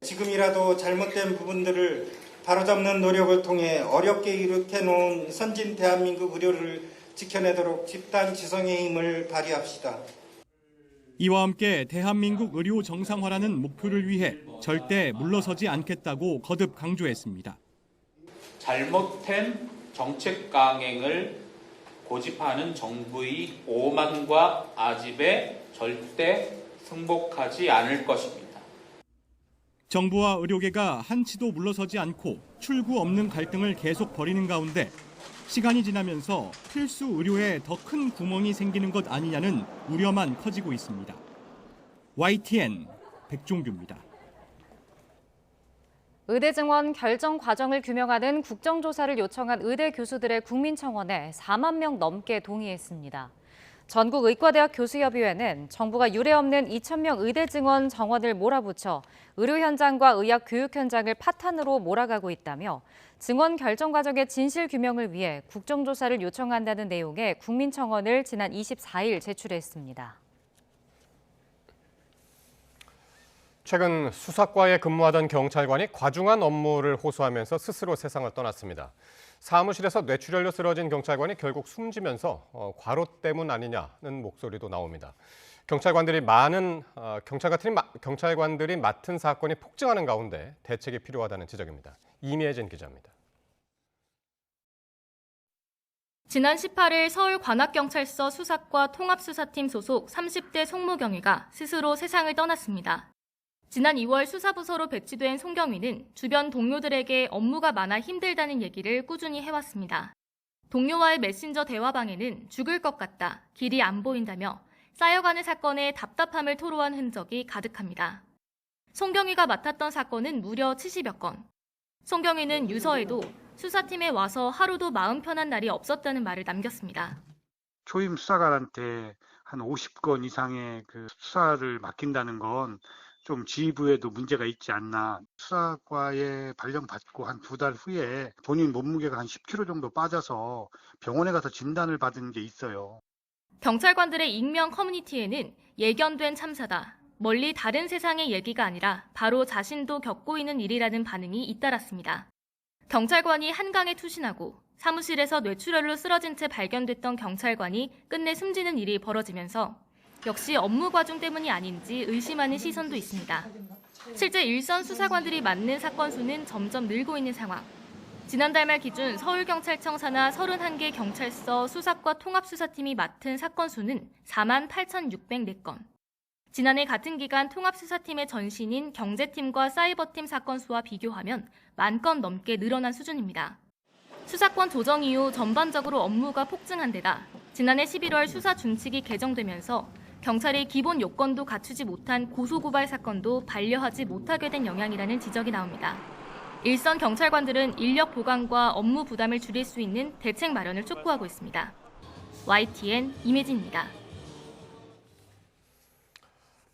지금이라도 잘못된 부분들을 바로잡는 노력을 통해 어렵게 이룩해놓은 선진 대한민국 의료를 지켜내도록 집단 지성의 힘을 발휘합시다. 이와 함께 대한민국 의료 정상화라는 목표를 위해 절대 물러서지 않겠다고 거듭 강조했습니다. 잘못된 정책 강행을 고집하는 정부의 오만과 아집에 절대 승복하지 않을 것입니다. 정부와 의료계가 한치도 물러서지 않고 출구 없는 갈등을 계속 벌이는 가운데 시간이 지나면서 필수 의료에 더 큰 구멍이 생기는 것 아니냐는 우려만 커지고 있습니다. YTN 백종규입니다. 의대 증원 결정 과정을 규명하는 국정조사를 요청한 의대 교수들의 국민청원에 4만 명 넘게 동의했습니다. 전국의과대학 교수협의회는 정부가 유례없는 2,000명 의대 증원 정원을 몰아붙여 의료 현장과 의학 교육 현장을 파탄으로 몰아가고 있다며 증원 결정 과정의 진실 규명을 위해 국정조사를 요청한다는 내용의 국민청원을 지난 24일 제출했습니다. 최근 수사과에 근무하던 경찰관이 과중한 업무를 호소하면서 스스로 세상을 떠났습니다. 사무실에서 뇌출혈로 쓰러진 경찰관이 결국 숨지면서 과로 때문 아니냐는 목소리도 나옵니다. 경찰관들이 맡은 사건이 폭증하는 가운데 대책이 필요하다는 지적입니다. 이미혜진 기자입니다. 지난 18일 서울관악경찰서 수사과 통합수사팀 소속 30대 송무경위가 스스로 세상을 떠났습니다. 지난 2월 수사부서로 배치된 송경위는 주변 동료들에게 업무가 많아 힘들다는 얘기를 꾸준히 해왔습니다. 동료와의 메신저 대화방에는 죽을 것 같다, 길이 안 보인다며 쌓여가는 사건에 답답함을 토로한 흔적이 가득합니다. 송경위가 맡았던 사건은 무려 70여 건. 송경위는 유서에도 수사팀에 와서 하루도 마음 편한 날이 없었다는 말을 남겼습니다. 초임 수사관한테 한 50건 이상의 수사를 맡긴다는 건 좀 지휘부에도 문제가 있지 않나. 수사과에 발령받고 한 2달 후에 본인 몸무게가 한 10kg 정도 빠져서 병원에 가서 진단을 받은 게 있어요. 경찰관들의 익명 커뮤니티에는 예견된 참사다, 멀리 다른 세상의 얘기가 아니라 바로 자신도 겪고 있는 일이라는 반응이 잇따랐습니다. 경찰관이 한강에 투신하고 사무실에서 뇌출혈로 쓰러진 채 발견됐던 경찰관이 끝내 숨지는 일이 벌어지면서 역시 업무 과중 때문이 아닌지 의심하는 시선도 있습니다. 실제 일선 수사관들이 맡는 사건 수는 점점 늘고 있는 상황. 지난달 말 기준 서울경찰청 산하 31개 경찰서 수사과 통합수사팀이 맡은 사건 수는 48,604건. 지난해 같은 기간 통합수사팀의 전신인 경제팀과 사이버팀 사건 수와 비교하면 10,000건 넘게 늘어난 수준입니다. 수사권 조정 이후 전반적으로 업무가 폭증한 데다 지난해 11월 수사 준칙이 개정되면서 경찰이 기본 요건도 갖추지 못한 고소고발 사건도 반려하지 못하게 된 영향이라는 지적이 나옵니다. 일선 경찰관들은 인력 보강과 업무 부담을 줄일 수 있는 대책 마련을 촉구하고 있습니다. YTN 임혜진입니다.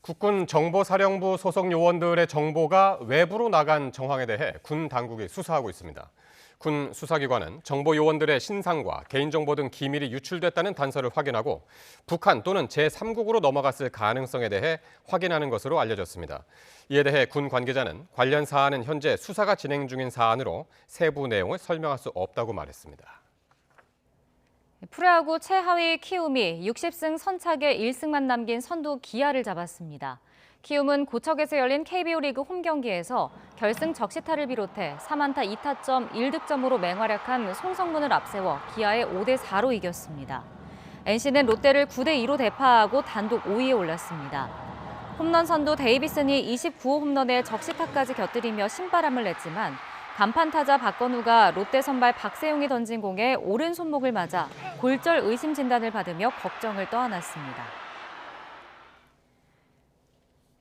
국군 정보사령부 소속 요원들의 정보가 외부로 나간 정황에 대해 군 당국이 수사하고 있습니다. 군 수사기관은 정보 요원들의 신상과 개인정보 등 기밀이 유출됐다는 단서를 확인하고 북한 또는 제3국으로 넘어갔을 가능성에 대해 확인하는 것으로 알려졌습니다. 이에 대해 군 관계자는 관련 사안은 현재 수사가 진행 중인 사안으로 세부 내용을 설명할 수 없다고 말했습니다. 프로야구 최하위 키움이 60승 선착에 1승만 남긴 선두 기아를 잡았습니다. 키움은 고척에서 열린 KBO 리그 홈 경기에서 결승 적시타를 비롯해 3안타 2타점 1득점으로 맹활약한 송성문을 앞세워 기아에 5대4로 이겼습니다. NC는 롯데를 9대2로 대파하고 단독 5위에 올랐습니다. 홈런 선두 데이비슨이 29호 홈런에 적시타까지 곁들이며 신바람을 냈지만 간판 타자 박건우가 롯데 선발 박세용이 던진 공에 오른 손목을 맞아 골절 의심 진단을 받으며 걱정을 떠안았습니다.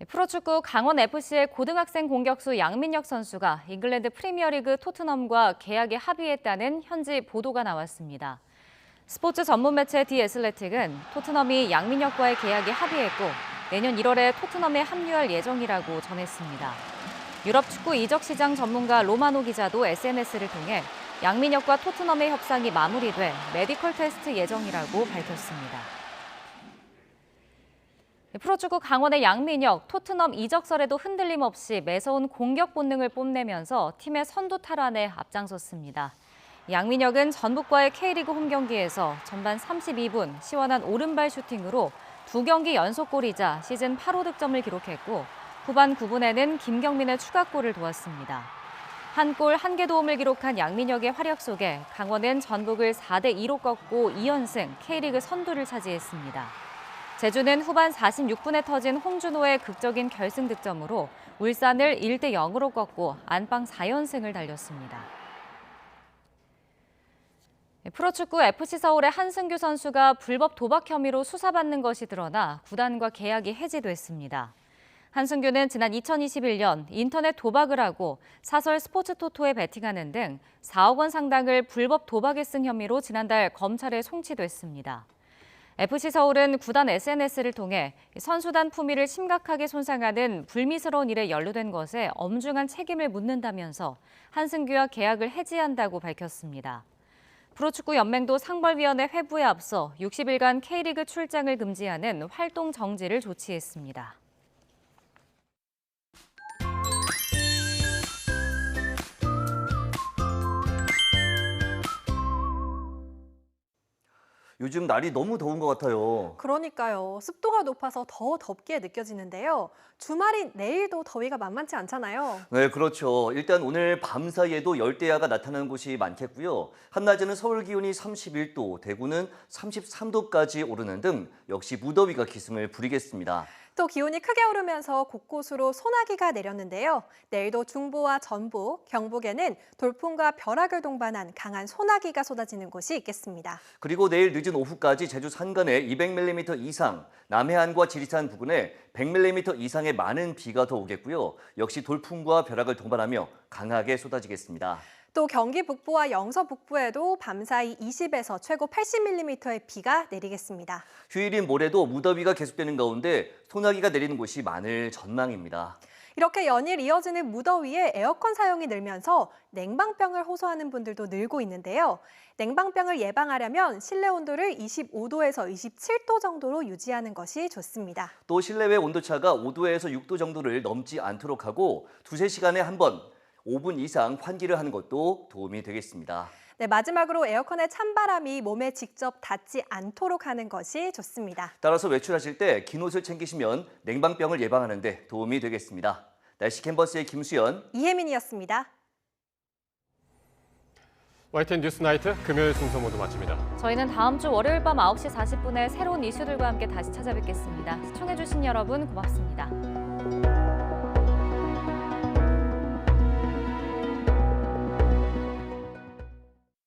프로축구 강원FC의 고등학생 공격수 양민혁 선수가 잉글랜드 프리미어리그 토트넘과 계약에 합의했다는 현지 보도가 나왔습니다. 스포츠 전문 매체 디 애슬레틱은 토트넘이 양민혁과의 계약에 합의했고 내년 1월에 토트넘에 합류할 예정이라고 전했습니다. 유럽 축구 이적 시장 전문가 로마노 기자도 SNS를 통해 양민혁과 토트넘의 협상이 마무리돼 메디컬 테스트 예정이라고 밝혔습니다. 프로축구 강원의 양민혁, 토트넘 이적설에도 흔들림 없이 매서운 공격 본능을 뽐내면서 팀의 선두 탈환에 앞장섰습니다. 양민혁은 전북과의 K리그 홈 경기에서 전반 32분 시원한 오른발 슈팅으로 2경기 연속골이자 시즌 8호 득점을 기록했고 후반 9분에는 김경민의 추가골을 도왔습니다. 한 골 1개 도움을 기록한 양민혁의 활약 속에 강원은 전북을 4대2로 꺾고 2연승 K리그 선두를 차지했습니다. 제주는 후반 46분에 터진 홍준호의 극적인 결승 득점으로 울산을 1대0으로 꺾고 안방 4연승을 달렸습니다. 프로축구 FC서울의 한승규 선수가 불법 도박 혐의로 수사받는 것이 드러나 구단과 계약이 해지됐습니다. 한승규는 지난 2021년 인터넷 도박을 하고 사설 스포츠 토토에 베팅하는 등 4억 원 상당을 불법 도박에 쓴 혐의로 지난달 검찰에 송치됐습니다. FC서울은 구단 SNS를 통해 선수단 품위를 심각하게 손상하는 불미스러운 일에 연루된 것에 엄중한 책임을 묻는다면서 한승규와 계약을 해지한다고 밝혔습니다. 프로축구 연맹도 상벌위원회 회부에 앞서 60일간 K리그 출장을 금지하는 활동 정지를 조치했습니다. 요즘 날이 너무 더운 것 같아요. 그러니까요. 습도가 높아서 더 덥게 느껴지는데요. 주말인 내일도 더위가 만만치 않잖아요. 네, 그렇죠. 일단 오늘 밤 사이에도 열대야가 나타나는 곳이 많겠고요. 한낮에는 서울 기온이 31도, 대구는 33도까지 오르는 등 역시 무더위가 기승을 부리겠습니다. 또 기온이 크게 오르면서 곳곳으로 소나기가 내렸는데요. 내일도 중부와 전북, 경북에는 돌풍과 벼락을 동반한 강한 소나기가 쏟아지는 곳이 있겠습니다. 그리고 내일 늦은 오후까지 제주 산간에 200mm 이상, 남해안과 지리산 부근에 100mm 이상의 많은 비가 더 오겠고요. 역시 돌풍과 벼락을 동반하며 강하게 쏟아지겠습니다. 또 경기 북부와 영서 북부에도 밤사이 20에서 최고 80mm의 비가 내리겠습니다. 휴일인 모레도 무더위가 계속되는 가운데 소나기가 내리는 곳이 많을 전망입니다. 이렇게 연일 이어지는 무더위에 에어컨 사용이 늘면서 냉방병을 호소하는 분들도 늘고 있는데요. 냉방병을 예방하려면 실내 온도를 25도에서 27도 정도로 유지하는 것이 좋습니다. 또 실내외 온도차가 5도에서 6도 정도를 넘지 않도록 하고 2~3시간에 한 번 5분 이상 환기를 하는 것도 도움이 되겠습니다. 네, 마지막으로 에어컨의 찬바람이 몸에 직접 닿지 않도록 하는 것이 좋습니다. 따라서 외출하실 때 긴 옷을 챙기시면 냉방병을 예방하는 데 도움이 되겠습니다. 날씨 캔버스의 김수연, 이혜민이었습니다. YTN 뉴스나이트 금요일 순서 모두 마칩니다. 저희는 다음 주 월요일 밤 9시 40분에 새로운 이슈들과 함께 다시 찾아뵙겠습니다. 시청해주신 여러분 고맙습니다.